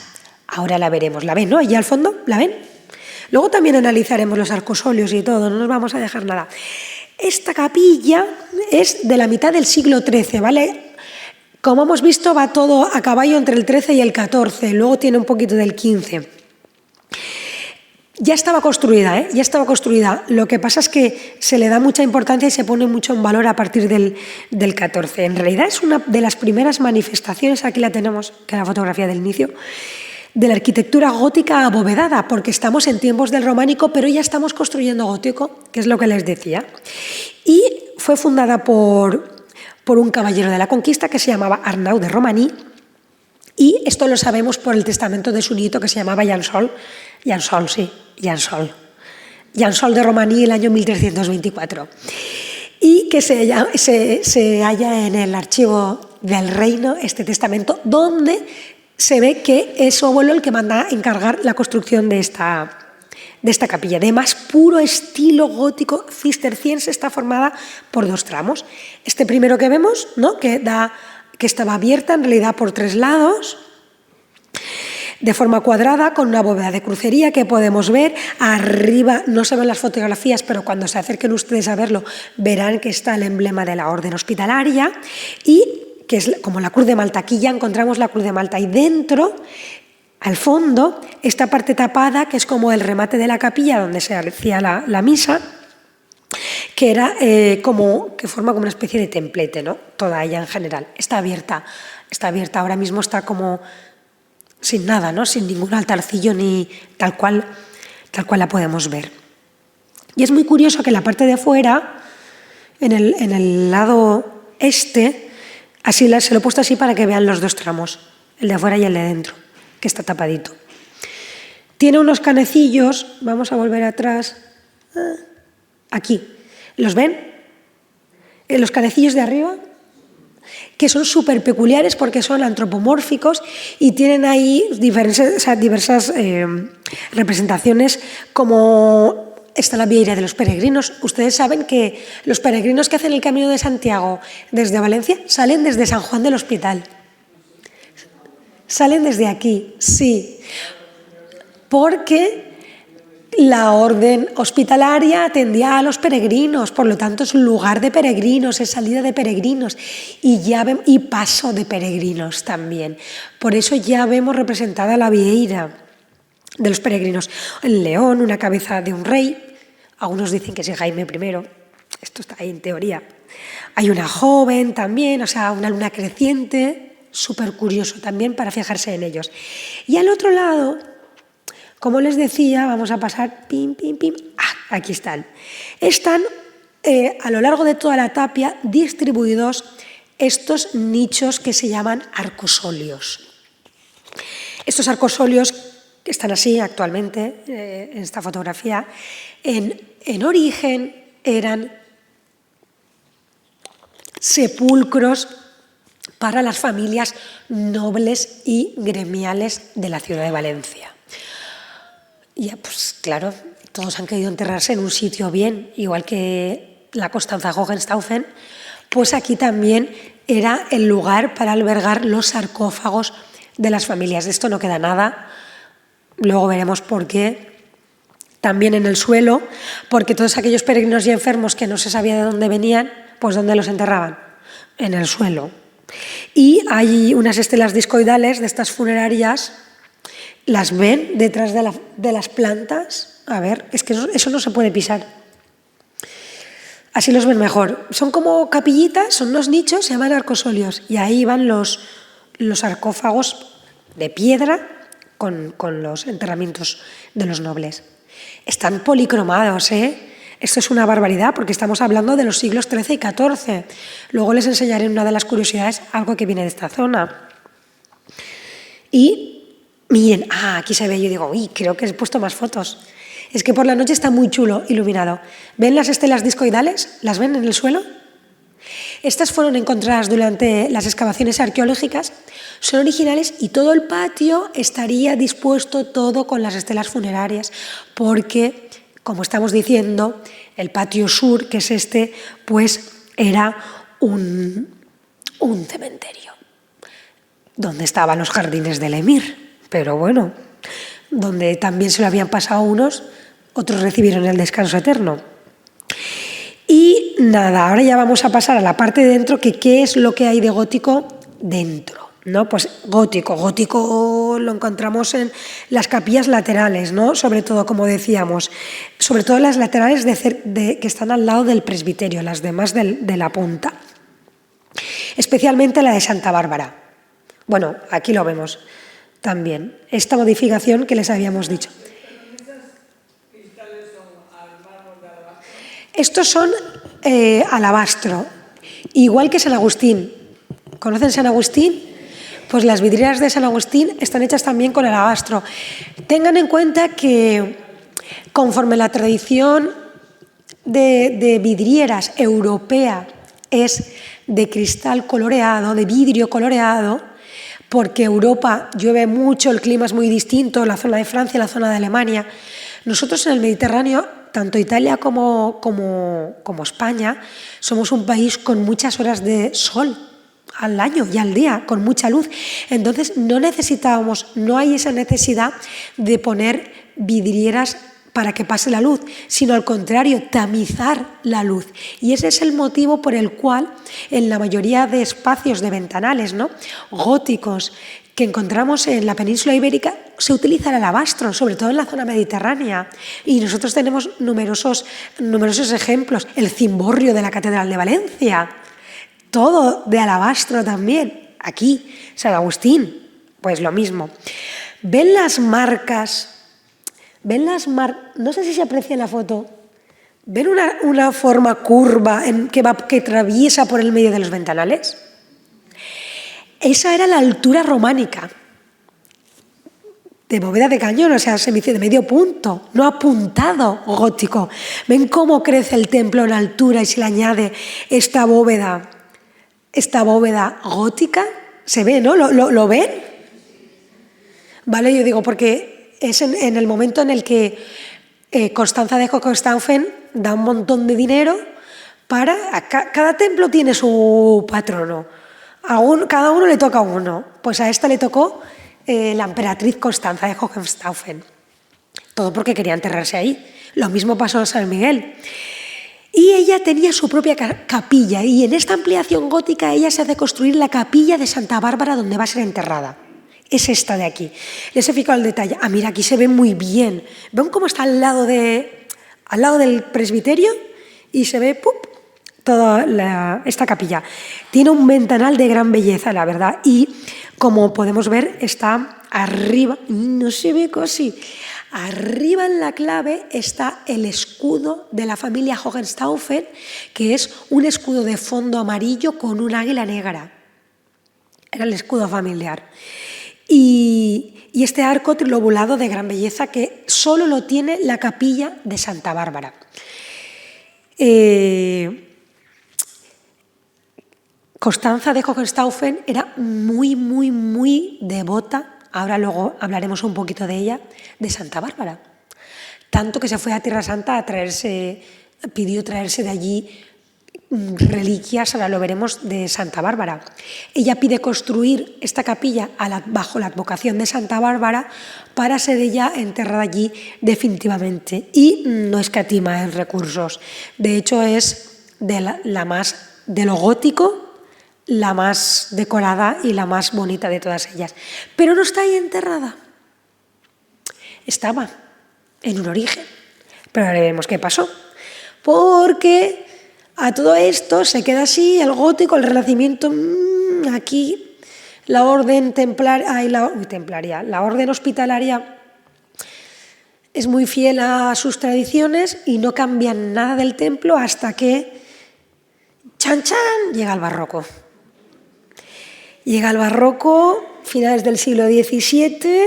Ahora la veremos, ¿la ven, no? Allí al fondo, ¿la ven? Luego también analizaremos los arcosolios y todo, no nos vamos a dejar nada. Esta capilla es de la mitad del siglo XIII, ¿vale? Como hemos visto, va todo a caballo entre el XIII y el XIV, luego tiene un poquito del XV. Ya estaba construida, ¿eh? Ya estaba construida. Lo que pasa es que se le da mucha importancia y se pone mucho en valor a partir del XIV. En realidad es una de las primeras manifestaciones, aquí la tenemos, que es la fotografía del inicio, de la arquitectura gótica abovedada, porque estamos en tiempos del románico, pero ya estamos construyendo gótico, que es lo que les decía. Y fue fundada por un caballero de la conquista que se llamaba Arnau de Romaní, y esto lo sabemos por el testamento de su nieto que se llamaba Jansol de Romaní, el año 1324, y que se halla en el archivo del reino este testamento, donde se ve que es su abuelo el que manda a encargar la construcción de esta capilla. De más puro estilo gótico cisterciense, está formada por dos tramos. Este primero que vemos, ¿no? que estaba abierta en realidad por tres lados, de forma cuadrada, con una bóveda de crucería que podemos ver. Arriba no se ven las fotografías, pero cuando se acerquen ustedes a verlo, verán que está el emblema de la orden hospitalaria y que es como la cruz de Malta. Aquí ya encontramos la cruz de Malta y dentro, al fondo, esta parte tapada, que es como el remate de la capilla donde se hacía la misa, que era que forma como una especie de templete, ¿no? Toda ella en general. Está abierta, ahora mismo está como sin nada, ¿no? Sin ningún altarcillo ni tal cual la podemos ver. Y es muy curioso que la parte de fuera, en el lado este, se lo he puesto así para que vean los dos tramos, el de afuera y el de dentro, que está tapadito. Tiene unos canecillos, vamos a volver atrás, aquí, ¿los ven? Los canecillos de arriba, que son súper peculiares porque son antropomórficos y tienen ahí diversas representaciones, como está la vieira de los peregrinos. Ustedes saben que los peregrinos que hacen el Camino de Santiago desde Valencia salen desde San Juan del Hospital. Salen desde aquí, sí, porque la orden hospitalaria atendía a los peregrinos, por lo tanto es un lugar de peregrinos, es salida de peregrinos y paso de peregrinos también. Por eso ya vemos representada la vieira de los peregrinos. El león, una cabeza de un rey, algunos dicen que es Jaime I, esto está ahí en teoría. Hay una joven también, o sea, una luna creciente, súper curioso también para fijarse en ellos. Y al otro lado, como les decía, vamos a pasar, pim, pim, pim, aquí están. Están a lo largo de toda la tapia distribuidos estos nichos que se llaman arcosolios. Estos arcosolios que están así actualmente en esta fotografía, en origen eran sepulcros para las familias nobles y gremiales de la ciudad de Valencia. Y pues claro, todos han querido enterrarse en un sitio bien, igual que la Constanza Hohenstaufen, pues aquí también era el lugar para albergar los sarcófagos de las familias. De esto no queda nada, luego veremos por qué. También en el suelo, porque todos aquellos peregrinos y enfermos que no se sabía de dónde venían, pues ¿dónde los enterraban? En el suelo. Y hay unas estelas discoidales de estas funerarias, las ven detrás de las plantas. A ver, es que eso no se puede pisar. Así los ven mejor. Son como capillitas, son unos nichos, se llaman arcosolios, y ahí van los sarcófagos de piedra con los enterramientos de los nobles. Están policromados, ¿eh? Esto es una barbaridad porque estamos hablando de los siglos XIII y XIV. Luego les enseñaré en una de las curiosidades algo que viene de esta zona. Y miren, aquí se ve, yo digo, uy, creo que he puesto más fotos. Es que por la noche está muy chulo iluminado. ¿Ven las estelas discoidales? ¿Las ven en el suelo? Estas fueron encontradas durante las excavaciones arqueológicas, son originales y todo el patio estaría dispuesto todo con las estelas funerarias porque, como estamos diciendo, el patio sur, que es este, pues era un cementerio donde estaban los jardines del emir, pero bueno, donde también se lo habían pasado unos, otros recibieron el descanso eterno. Y nada, ahora ya vamos a pasar a la parte de dentro, que qué es lo que hay de gótico dentro, ¿no? Pues gótico lo encontramos en las capillas laterales, ¿no? Sobre todo, como decíamos, sobre todo las laterales que están al lado del presbiterio, las demás de la punta. Especialmente la de Santa Bárbara. Bueno, aquí lo vemos también, esta modificación que les habíamos dicho. Estos son alabastro, igual que San Agustín. ¿Conocen San Agustín? Pues las vidrieras de San Agustín están hechas también con alabastro. Tengan en cuenta que conforme la tradición de vidrieras europea es de cristal coloreado, de vidrio coloreado, porque Europa llueve mucho, el clima es muy distinto, la zona de Francia, la zona de Alemania. Nosotros en el Mediterráneo, tanto Italia como España, somos un país con muchas horas de sol al año y al día, con mucha luz. Entonces no hay esa necesidad de poner vidrieras para que pase la luz, sino al contrario, tamizar la luz. Y ese es el motivo por el cual en la mayoría de espacios de ventanales, ¿no?, góticos que encontramos en la península ibérica se utiliza el alabastro, sobre todo en la zona mediterránea. Y nosotros tenemos numerosos ejemplos. El cimborrio de la Catedral de Valencia, todo de alabastro también. Aquí, San Agustín, pues lo mismo. ¿Ven las marcas? No sé si se aprecia en la foto. ¿Ven una forma curva que atraviesa por el medio de los ventanales? Esa era la altura románica de bóveda de cañón, o sea, de medio punto, no apuntado gótico. ¿Ven cómo crece el templo en altura y se le añade esta bóveda gótica? ¿Se ve, no? ¿Lo ven? Vale, yo digo, porque es en el momento en el que Constanza de Hohenstaufen da un montón de dinero cada templo tiene su patrono. Cada uno le toca uno. Pues a esta le tocó la emperatriz Constanza de Hohenstaufen. Todo porque quería enterrarse ahí. Lo mismo pasó en San Miguel. Y ella tenía su propia capilla. Y en esta ampliación gótica ella se hace construir la capilla de Santa Bárbara donde va a ser enterrada. Es esta de aquí. Les he fijado el detalle. Mira, aquí se ve muy bien. ¿Ven cómo está al lado del presbiterio? Y se ve toda esta capilla. Tiene un ventanal de gran belleza, la verdad, y como podemos ver está arriba, no se ve casi, arriba en la clave está el escudo de la familia Hohenstaufen, que es un escudo de fondo amarillo con un águila negra. Era el escudo familiar. Y este arco trilobulado de gran belleza que solo lo tiene la capilla de Santa Constanza de Hohenstaufen era muy, muy, muy devota, ahora luego hablaremos un poquito de ella, de Santa Bárbara. Tanto que se fue a Tierra Santa a pidió traerse de allí reliquias, ahora lo veremos, de Santa Bárbara. Ella pide construir esta capilla bajo la advocación de Santa Bárbara para ser ella enterrada allí definitivamente, y no escatima en recursos. De hecho, es de lo gótico, la más decorada y la más bonita de todas ellas. Pero no está ahí enterrada. Estaba en un origen, pero ahora veremos qué pasó. Porque a todo esto se queda así el gótico, el Renacimiento, aquí la orden templaria, la orden hospitalaria es muy fiel a sus tradiciones y no cambian nada del templo hasta que, chan chan, llega el barroco. Llega el barroco, finales del siglo XVII,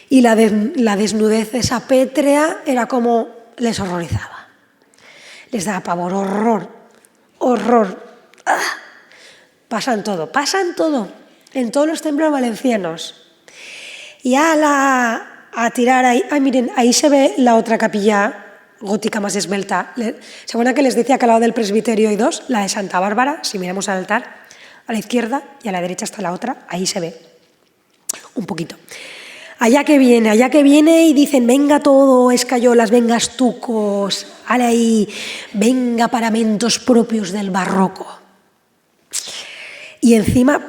y la desnudez esa pétrea era como les horrorizaba. Les daba pavor, horror. ¡Ah! Pasan todo en todos los templos valencianos. Y a tirar ahí, miren, ahí se ve la otra capilla gótica más esbelta. ¿Se acuerdan que les decía que al lado del presbiterio hay dos? La de Santa Bárbara, si miramos al altar, a la izquierda, y a la derecha está la otra, ahí se ve un poquito. Allá que viene y dicen, venga todo, escayolas, venga estucos, ale ahí, venga paramentos propios del barroco. Y encima,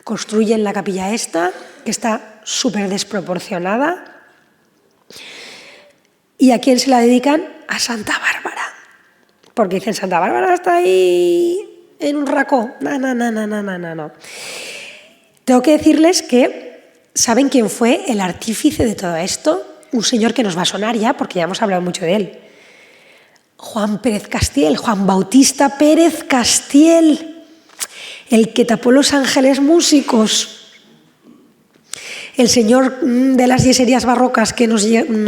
construyen la capilla esta, que está súper desproporcionada. ¿Y a quién se la dedican? A Santa Bárbara. Porque dicen, Santa Bárbara está ahí en un racó. No. Tengo que decirles que, ¿saben quién fue el artífice de todo esto? Un señor que nos va a sonar ya, porque ya hemos hablado mucho de él. Juan Pérez Castiel, Juan Bautista Pérez Castiel, el que tapó Los Ángeles Músicos. El señor de las yeserías barrocas que nos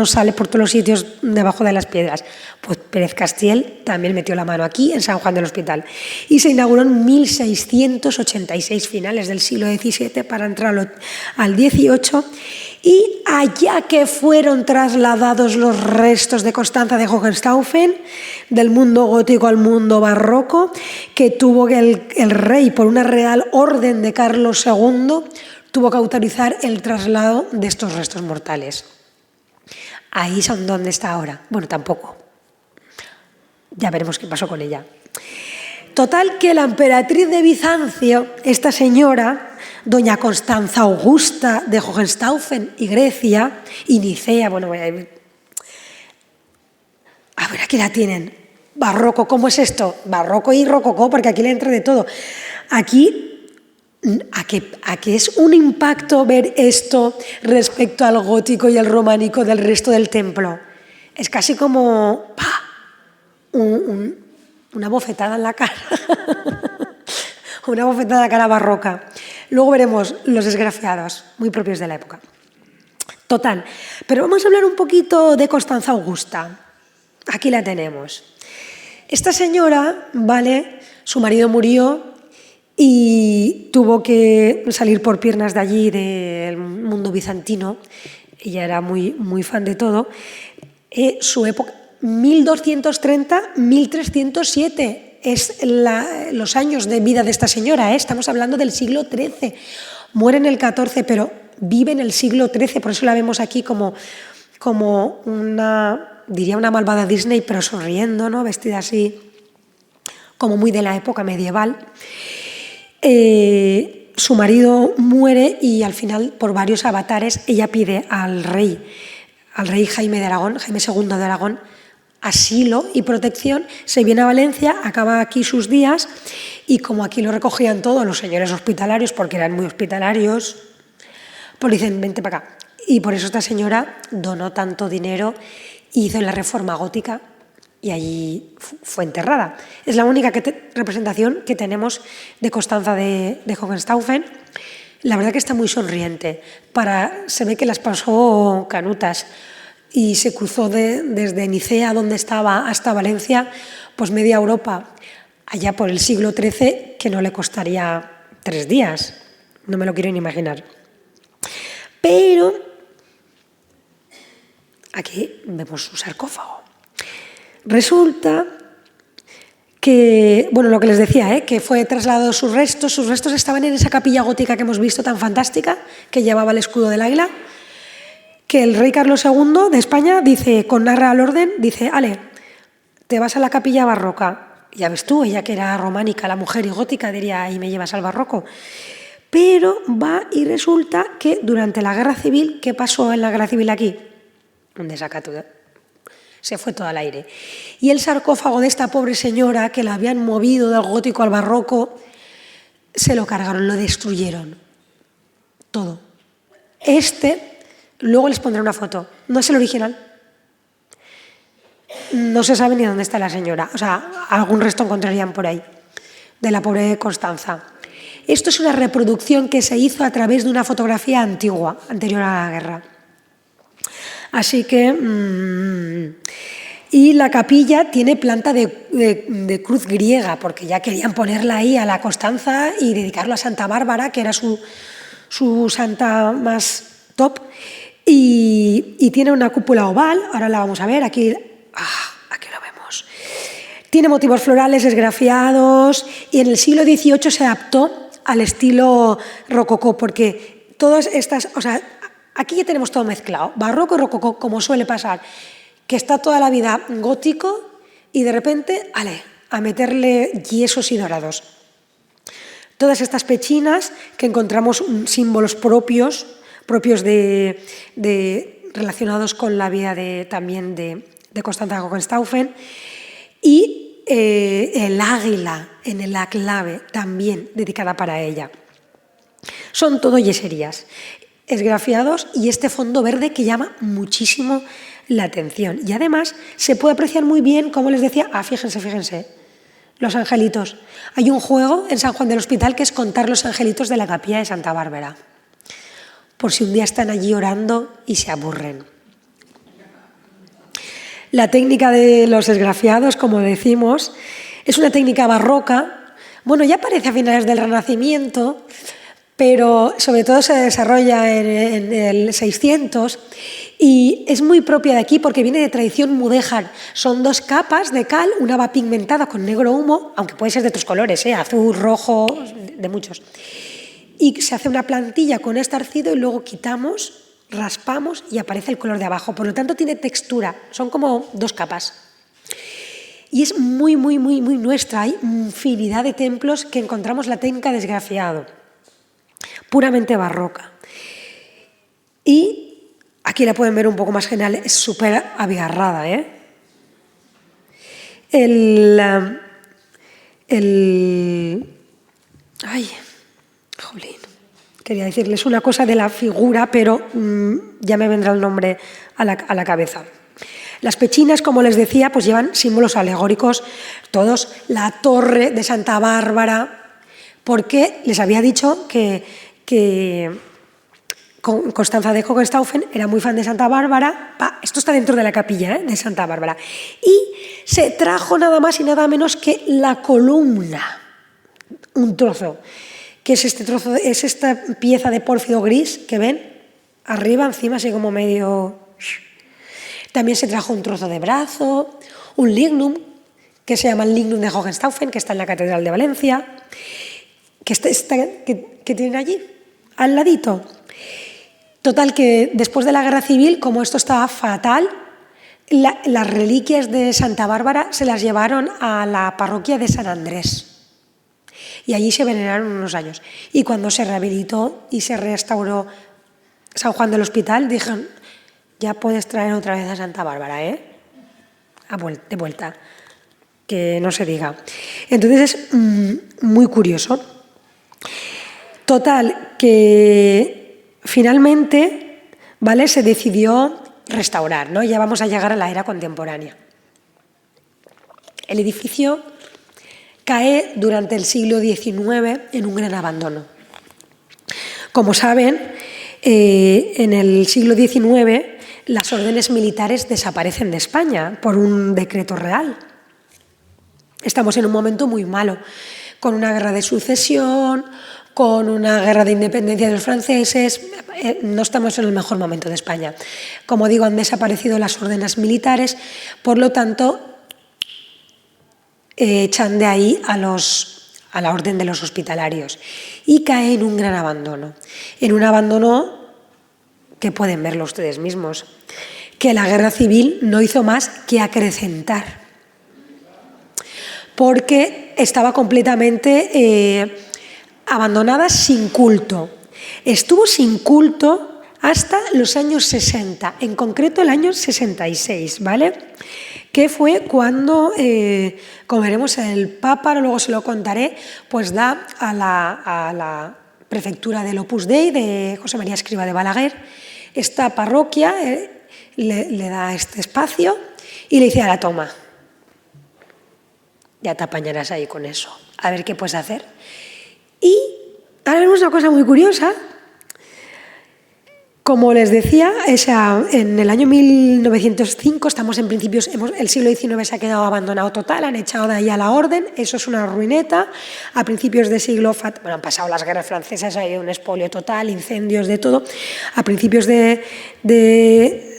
sale por todos los sitios debajo de las piedras. Pues Pérez Castiel también metió la mano aquí en San Juan del Hospital. Y se inauguró en 1686, finales del siglo XVII, para entrar al XVIII. Y allá que fueron trasladados los restos de Constanza de Hohenstaufen, del mundo gótico al mundo barroco, que tuvo el rey, por una real orden de Carlos II, tuvo que autorizar el traslado de estos restos mortales. Ahí son donde está ahora. Bueno, tampoco. Ya veremos qué pasó con ella. Total, que la emperatriz de Bizancio, esta señora, doña Constanza Augusta de Hohenstaufen y Grecia, y Nicea, bueno, a ver, aquí la tienen. Barroco, ¿cómo es esto? Barroco y rococó, porque aquí le entra de todo. Aquí, ¿a qué es un impacto ver esto respecto al gótico y al románico del resto del templo? Es casi como una bofetada en la cara. Una bofetada en la cara barroca. Luego veremos los esgrafiados, muy propios de la época. Total, pero vamos a hablar un poquito de Constanza Augusta. Aquí la tenemos. Esta señora, su marido murió y tuvo que salir por piernas de allí, del mundo bizantino. Ella era muy, muy fan de todo. Su época, 1230-1307, es los años de vida de esta señora. Estamos hablando del siglo XIII. Muere en el XIV, pero vive en el siglo XIII. Por eso la vemos aquí como una malvada Disney, pero sonriendo, ¿no? Vestida así, como muy de la época medieval. Su marido muere y al final, por varios avatares, ella pide al rey Jaime de Aragón, Jaime II de Aragón, asilo y protección. Se viene a Valencia, acaba aquí sus días, y como aquí lo recogían todos los señores hospitalarios, porque eran muy hospitalarios, pues dicen, vente para acá. Y por eso esta señora donó tanto dinero, hizo la reforma gótica y allí fue enterrada. Es la única representación que tenemos de Constanza de Hohenstaufen. La verdad que está muy sonriente. Se ve que las pasó canutas y se cruzó desde Nicea, donde estaba, hasta Valencia, pues media Europa. allá por el siglo XIII, que no le costaría 3 días. No me lo quiero ni imaginar. Pero aquí vemos su sarcófago. Resulta que, bueno, lo que les decía, que fue trasladado sus restos estaban en esa capilla gótica que hemos visto tan fantástica, que llevaba el escudo del águila, que el rey Carlos II de España dice, con narra al orden, dice, ale, te vas a la capilla barroca. Ya ves tú, ella que era románica, la mujer y gótica, diría, y me llevas al barroco. Pero va y resulta que durante la Guerra Civil, ¿qué pasó en la Guerra Civil aquí? Un desacato. Se fue todo al aire. Y el sarcófago de esta pobre señora, que la habían movido del gótico al barroco, se lo cargaron, lo destruyeron. Todo. Luego les pondré una foto. No es el original. No se sabe ni dónde está la señora. O sea, algún resto encontrarían por ahí, de la pobre Constanza. Esto es una reproducción que se hizo a través de una fotografía antigua, anterior a la guerra. Así que... y la capilla tiene planta de cruz griega, porque ya querían ponerla ahí a la Constanza y dedicarlo a Santa Bárbara, que era su santa más top. Y tiene una cúpula oval, ahora la vamos a ver, aquí lo vemos. Tiene motivos florales esgrafiados y en el siglo XVIII se adaptó al estilo rococó, porque todas estas, o sea, aquí ya tenemos todo mezclado, barroco y rococó, como suele pasar, que está toda la vida gótico y de repente, a meterle yesos y dorados. Todas estas pechinas que encontramos símbolos propios relacionados con la vida también de Constanza Hohenstaufen, y el águila en la clave también dedicada para ella. Son todo yeserías, esgrafiados y este fondo verde que llama muchísimo la atención. Y además se puede apreciar muy bien, como les decía, fíjense, los angelitos. Hay un juego en San Juan del Hospital que es contar los angelitos de la capilla de Santa Bárbara, por si un día están allí orando y se aburren. La técnica de los esgrafiados, como decimos, es una técnica barroca. Bueno, ya aparece a finales del Renacimiento, pero sobre todo se desarrolla en el 600 y es muy propia de aquí porque viene de tradición mudéjar. Son 2 capas de cal, una va pigmentada con negro humo, aunque puede ser de otros colores, azul, rojo, de muchos. Y se hace una plantilla con estarcido y luego quitamos, raspamos y aparece el color de abajo. Por lo tanto, tiene textura, son como 2 capas. Y es muy nuestra. Hay infinidad de templos que encontramos la técnica de esgrafiado, puramente barroca. Y aquí la pueden ver un poco más general, es súper abigarrada. Quería decirles una cosa de la figura, pero ya me vendrá el nombre a la cabeza. Las pechinas, como les decía, pues llevan símbolos alegóricos, todos. La torre de Santa Bárbara, porque les había dicho que Constanza de Hohenstaufen era muy fan de Santa Bárbara. Esto está dentro de la capilla de Santa Bárbara. Y se trajo nada más y nada menos que la columna, un trozo. Que es este trozo, es esta pieza de pórfido gris que ven arriba, encima, así como medio. También se trajo un trozo de brazo, un lignum, que se llama el lignum de Hohenstaufen, que está en la Catedral de Valencia, que tienen allí, al ladito. Total, que después de la Guerra Civil, como esto estaba fatal, las reliquias de Santa Bárbara se las llevaron a la parroquia de San Andrés. Y allí se veneraron unos años. Y cuando se rehabilitó y se restauró San Juan del Hospital, dijeron, ya puedes traer otra vez a Santa Bárbara, de vuelta, que no se diga. Entonces es muy curioso. Total, que finalmente, ¿vale?, se decidió restaurar, ¿no? Ya vamos a llegar a la era contemporánea. El edificio cae durante el siglo XIX en un gran abandono. Como saben, en el siglo XIX las órdenes militares desaparecen de España por un decreto real. Estamos en un momento muy malo, con una guerra de sucesión, con una guerra de independencia de los franceses. No estamos en el mejor momento de España. Como digo, han desaparecido las órdenes militares, por lo tanto, echan de ahí a la orden de los hospitalarios y cae en un gran abandono. En un abandono que pueden verlo ustedes mismos, que la guerra civil no hizo más que acrecentar, porque estaba completamente abandonada, sin culto. Estuvo sin culto hasta los años 60, en concreto el año 66, ¿vale? Que fue cuando, como veremos, el Papa, luego se lo contaré, pues da a la prefectura del Opus Dei de José María Escrivá de Balaguer esta parroquia, le da este espacio y le dice: a la toma, ya te apañarás ahí con eso, a ver qué puedes hacer. Y ahora vemos una cosa muy curiosa. Como les decía, en el año 1905, estamos en principios, el siglo XIX se ha quedado abandonado total, han echado de ahí a la orden, eso es una ruineta. A principios de siglo, han pasado las guerras francesas, hay un expolio total, incendios, de todo. A principios de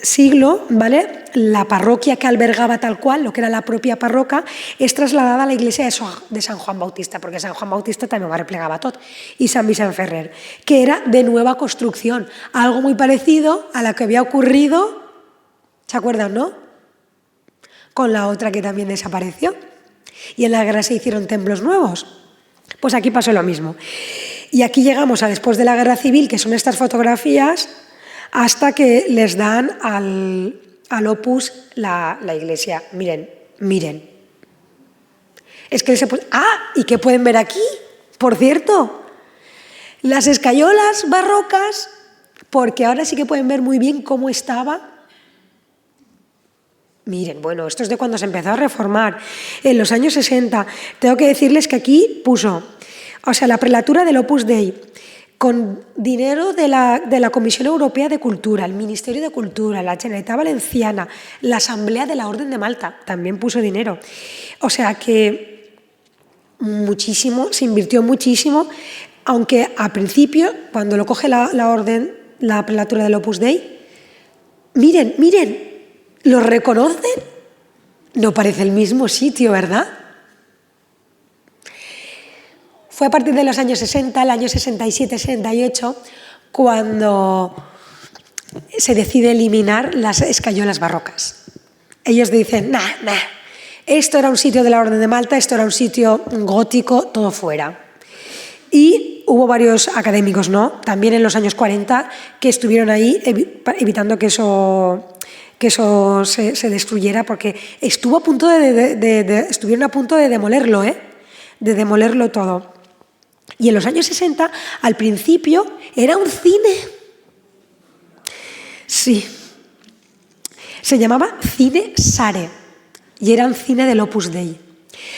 siglo, ¿vale?, la parroquia que albergaba tal cual, lo que era la propia parroquia, es trasladada a la iglesia de San Juan Bautista, porque San Juan Bautista también va replegaba tot, y San Vicent Ferrer, que era de nueva construcción, algo muy parecido a la que había ocurrido, ¿se acuerdan, no?, con la otra que también desapareció, y en la guerra se hicieron templos nuevos. Pues aquí pasó lo mismo. Y aquí llegamos a después de la guerra civil, que son estas fotografías, hasta que les dan al Opus la iglesia. Miren, miren. Es que se puede... ¿Y qué pueden ver aquí? Por cierto, las escayolas barrocas, porque ahora sí que pueden ver muy bien cómo estaba. Miren, bueno, esto es de cuando se empezó a reformar, en los años 60. Tengo que decirles que aquí puso, la prelatura del Opus Dei, con dinero de la Comisión Europea de Cultura, el Ministerio de Cultura, la Generalitat Valenciana, la Asamblea de la Orden de Malta, también puso dinero. O sea que muchísimo, se invirtió muchísimo, aunque al principio, cuando lo coge la orden, la prelatura del Opus Dei, miren, miren, ¿lo reconocen? No parece el mismo sitio, ¿verdad? Fue a partir de los años 60, el año 67-68, cuando se decide eliminar las escayolas barrocas. Ellos dicen, nah, esto era un sitio de la Orden de Malta, esto era un sitio gótico, todo fuera. Y hubo varios académicos, ¿no?, también en los años 40, que estuvieron ahí evitando que eso se destruyera, porque estuvieron a punto de demolerlo, de demolerlo todo. Y en los años 60, al principio, era un cine. Sí. Se llamaba Cine Sare y era un cine del Opus Dei.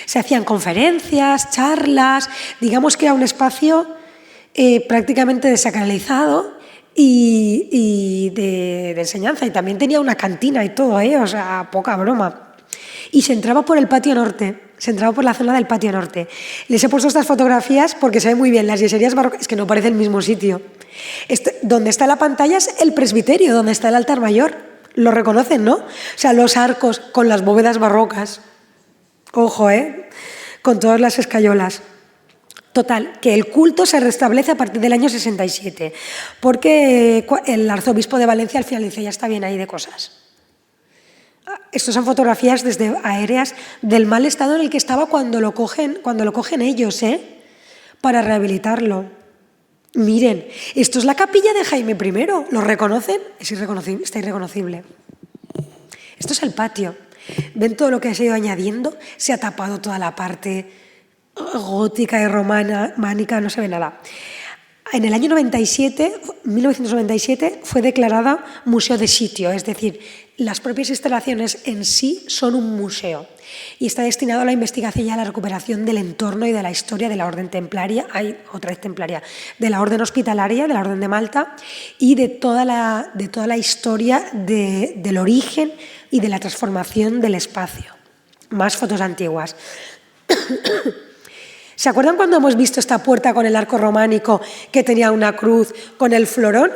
Se hacían conferencias, charlas, digamos que era un espacio prácticamente desacralizado y de enseñanza. Y también tenía una cantina y todo, poca broma. Y se entraba por el patio norte, se entraba por la zona del patio norte. Les he puesto estas fotografías porque se ve muy bien. Las yeserías barrocas, es que no parece el mismo sitio. Donde está la pantalla es el presbiterio, donde está el altar mayor. Lo reconocen, ¿no? Los arcos con las bóvedas barrocas. Ojo, con todas las escayolas. Total, que el culto se restablece a partir del año 67, porque el arzobispo de Valencia al final dice, ya está bien ahí de cosas. Estas son fotografías desde aéreas del mal estado en el que estaba cuando lo cogen ellos, para rehabilitarlo. Miren, esto es la capilla de Jaime I, ¿lo reconocen? Está irreconocible. Esto es el patio. ¿Ven todo lo que se ha ido añadiendo? Se ha tapado toda la parte gótica y románica, no se ve nada. En el año 1997, fue declarada museo de sitio, es decir, las propias instalaciones en sí son un museo y está destinado a la investigación y a la recuperación del entorno y de la historia de la Orden Templaria, de la Orden Hospitalaria, de la Orden de Malta y de toda la historia del origen y de la transformación del espacio. Más fotos antiguas. ¿Se acuerdan cuando hemos visto esta puerta con el arco románico que tenía una cruz con el florón?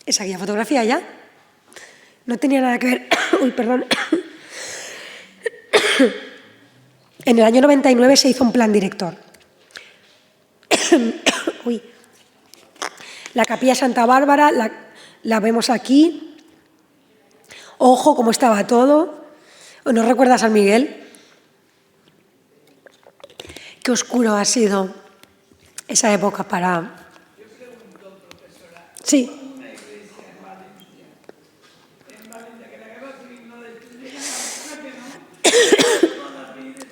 Es aquella fotografía ya. No tenía nada que ver. Uy, perdón. En el año 99 se hizo un plan director. Uy. La capilla Santa Bárbara la vemos aquí. Ojo cómo estaba todo. ¿No recuerdas a San Miguel? Qué oscuro ha sido esa época para... Sí.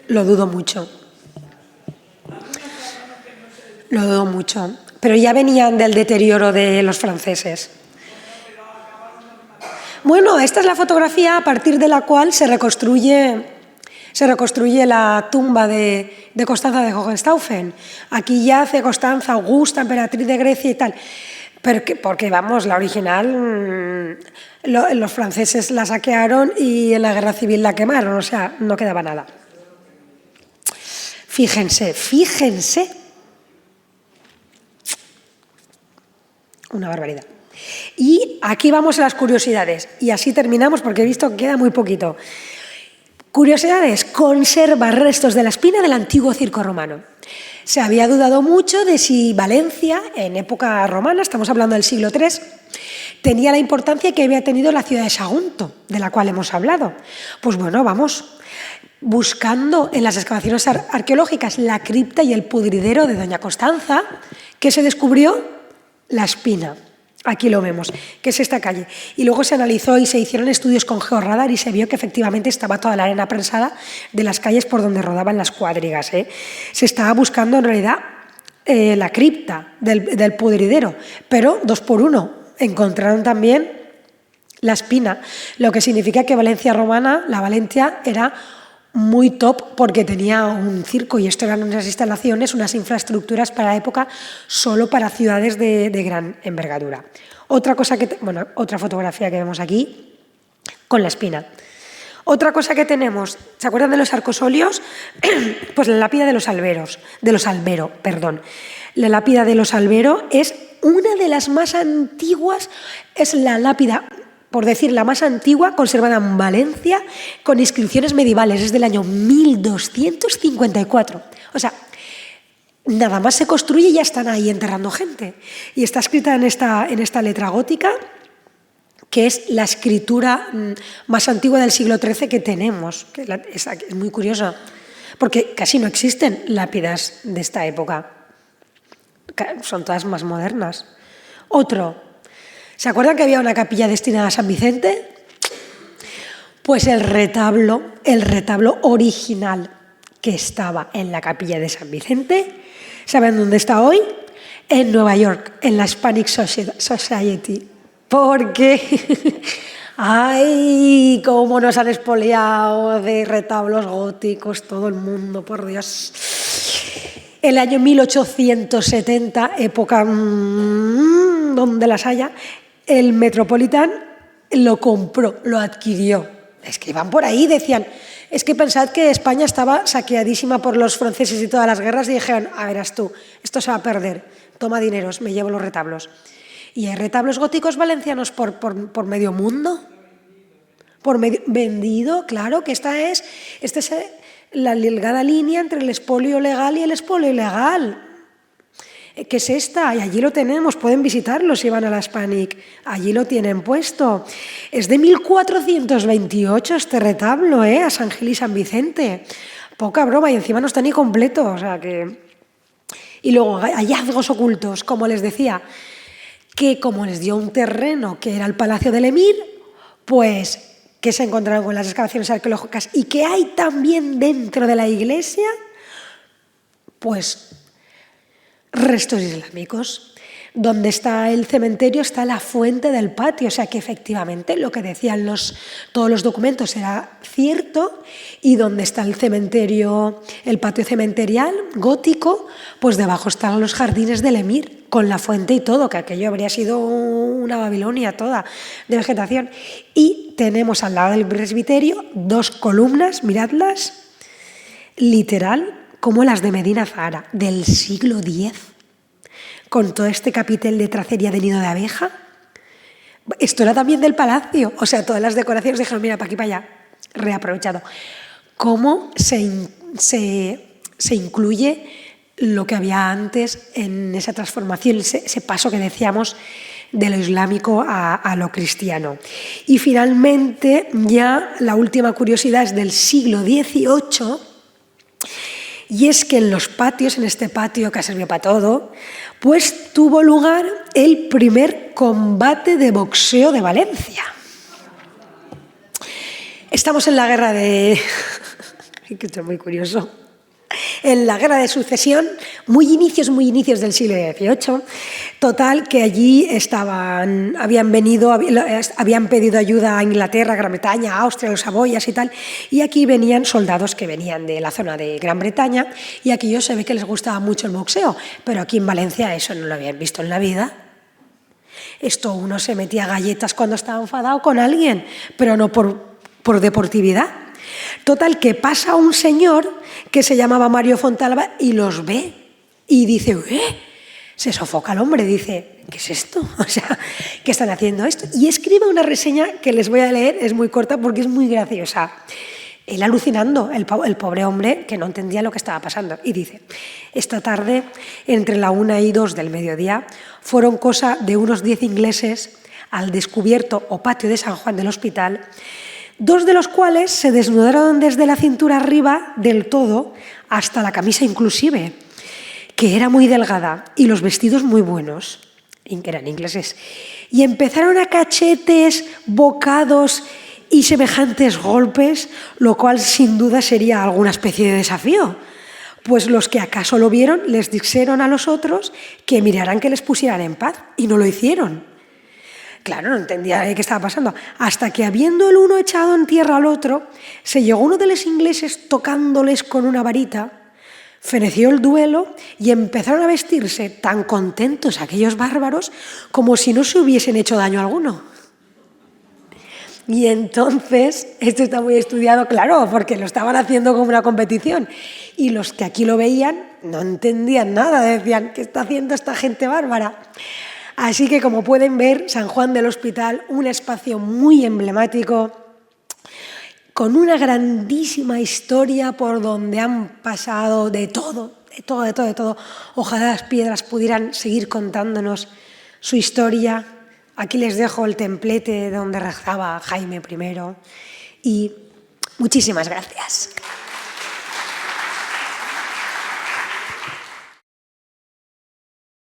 Lo dudo mucho. Lo dudo mucho. Pero ya venían del deterioro de los franceses. Bueno, esta es la fotografía a partir de la cual se reconstruye la tumba de Constanza de Hohenstaufen. Aquí yace Constanza Augusta, emperatriz de Grecia y tal. Porque, vamos, la original, los franceses la saquearon y en la guerra civil la quemaron, o sea, no quedaba nada. Fíjense. Una barbaridad. Y aquí vamos a las curiosidades. Y así terminamos porque he visto que queda muy poquito. Curiosidades. Conserva restos de la espina del antiguo circo romano. Se había dudado mucho de si Valencia, en época romana, estamos hablando del siglo III, tenía la importancia que había tenido la ciudad de Sagunto, de la cual hemos hablado. Pues bueno, vamos buscando en las excavaciones arqueológicas la cripta y el pudridero de Doña Constanza, que se descubrió la espina. Aquí lo vemos, que es esta calle. Y luego se analizó y se hicieron estudios con georradar y se vio que efectivamente estaba toda la arena prensada de las calles por donde rodaban las cuadrigas. Se estaba buscando en realidad la cripta del pudridero, pero 2 por 1. Encontraron también la espina, lo que significa que Valencia romana, la Valencia, era muy top porque tenía un circo y esto eran unas instalaciones, unas infraestructuras para la época solo para ciudades de gran envergadura. Otra fotografía que vemos aquí con la espina. Otra cosa que tenemos, ¿se acuerdan de los arcosolios? Pues la lápida de los Albero. La lápida de los Albero es una de las más antiguas, es la lápida, por decir, la más antigua conservada en Valencia con inscripciones medievales, es del año 1254. O sea, nada más se construye y ya están ahí enterrando gente. Y está escrita en esta letra gótica, que es la escritura más antigua del siglo XIII que tenemos. Es muy curiosa, porque casi no existen lápidas de esta época. Son todas más modernas. Otro. ¿Se acuerdan que había una capilla destinada a San Vicente? Pues el retablo original que estaba en la capilla de San Vicente, ¿saben dónde está hoy? En Nueva York, en la Hispanic Society. Porque, ¡ay! Cómo nos han expoliado de retablos góticos todo el mundo, por Dios. El año 1870, época donde las haya, el Metropolitan lo compró, lo adquirió. Es que iban por ahí, decían, es que pensad que España estaba saqueadísima por los franceses y todas las guerras, y dijeron, a verás tú, esto se va a perder, toma dineros, me llevo los retablos. Y hay retablos góticos valencianos por medio mundo. Vendido, claro, que esta es la delgada línea entre el expolio legal y el expolio ilegal. ¿Qué es esta? Y allí lo tenemos, pueden visitarlo si van a la Hispanic, allí lo tienen puesto. Es de 1428 este retablo, a San Gil y San Vicente. Poca broma, y encima no está ni completo. O sea que... Y luego hallazgos ocultos, como les decía, que como les dio un terreno que era el Palacio del Emir, pues que se encontraron con las excavaciones arqueológicas y que hay también dentro de la iglesia, pues restos islámicos. Donde está el cementerio está la fuente del patio, o sea que efectivamente lo que decían todos los documentos era cierto, y donde está el cementerio, el patio cementerial gótico, pues debajo están los jardines del Emir, con la fuente y todo, que aquello habría sido una Babilonia toda de vegetación. Y tenemos al lado del presbiterio 2 columnas, miradlas, literal como las de Medina Zahara, del siglo X, con todo este capitel de tracería de nido de abeja. Esto era también del palacio, o sea, todas las decoraciones dijeron, mira, para aquí, para allá, reaprovechado. ¿Cómo se incluye lo que había antes en esa transformación, ese paso que decíamos de lo islámico a lo cristiano? Y finalmente, ya la última curiosidad es del siglo XVIII, y es que en los patios, en este patio que ha servido para todo, pues tuvo lugar el primer combate de boxeo de Valencia. Estamos en la guerra de... Esto es muy curioso. En la guerra de sucesión, muy inicios del siglo XVIII, total, que allí habían pedido ayuda a Inglaterra, Gran Bretaña, Austria, los Saboyas y tal, y aquí venían soldados que venían de la zona de Gran Bretaña, y aquí yo se ve que les gustaba mucho el boxeo, pero aquí en Valencia eso no lo habían visto en la vida. Esto uno se metía galletas cuando estaba enfadado con alguien, pero no por deportividad. Total, que pasa un señor que se llamaba Mario Fontalba y los ve y dice, se sofoca el hombre, dice, ¿qué es esto? O sea, ¿qué están haciendo esto? Y escribe una reseña que les voy a leer, es muy corta porque es muy graciosa. Él alucinando, el pobre hombre que no entendía lo que estaba pasando. Y dice, esta tarde, entre la 1 y 2 del mediodía, fueron cosa de unos 10 ingleses al descubierto o patio de San Juan del Hospital, 2 de los cuales se desnudaron desde la cintura arriba del todo hasta la camisa inclusive, que era muy delgada, y los vestidos muy buenos, que eran ingleses, y empezaron a cachetes, bocados y semejantes golpes, lo cual sin duda sería alguna especie de desafío, pues los que acaso lo vieron les dijeron a los otros que miraran que les pusieran en paz, y no lo hicieron. Claro, no entendía qué estaba pasando. Hasta que, habiendo el uno echado en tierra al otro, se llegó uno de los ingleses tocándoles con una varita, feneció el duelo y empezaron a vestirse tan contentos aquellos bárbaros como si no se hubiesen hecho daño alguno. Y entonces, esto está muy estudiado, claro, porque lo estaban haciendo como una competición. Y los que aquí lo veían no entendían nada, decían, ¿qué está haciendo esta gente bárbara? Así que, como pueden ver, San Juan del Hospital, un espacio muy emblemático, con una grandísima historia por donde han pasado de todo. Ojalá las piedras pudieran seguir contándonos su historia. Aquí les dejo el templete donde rezaba Jaime I. Y muchísimas gracias.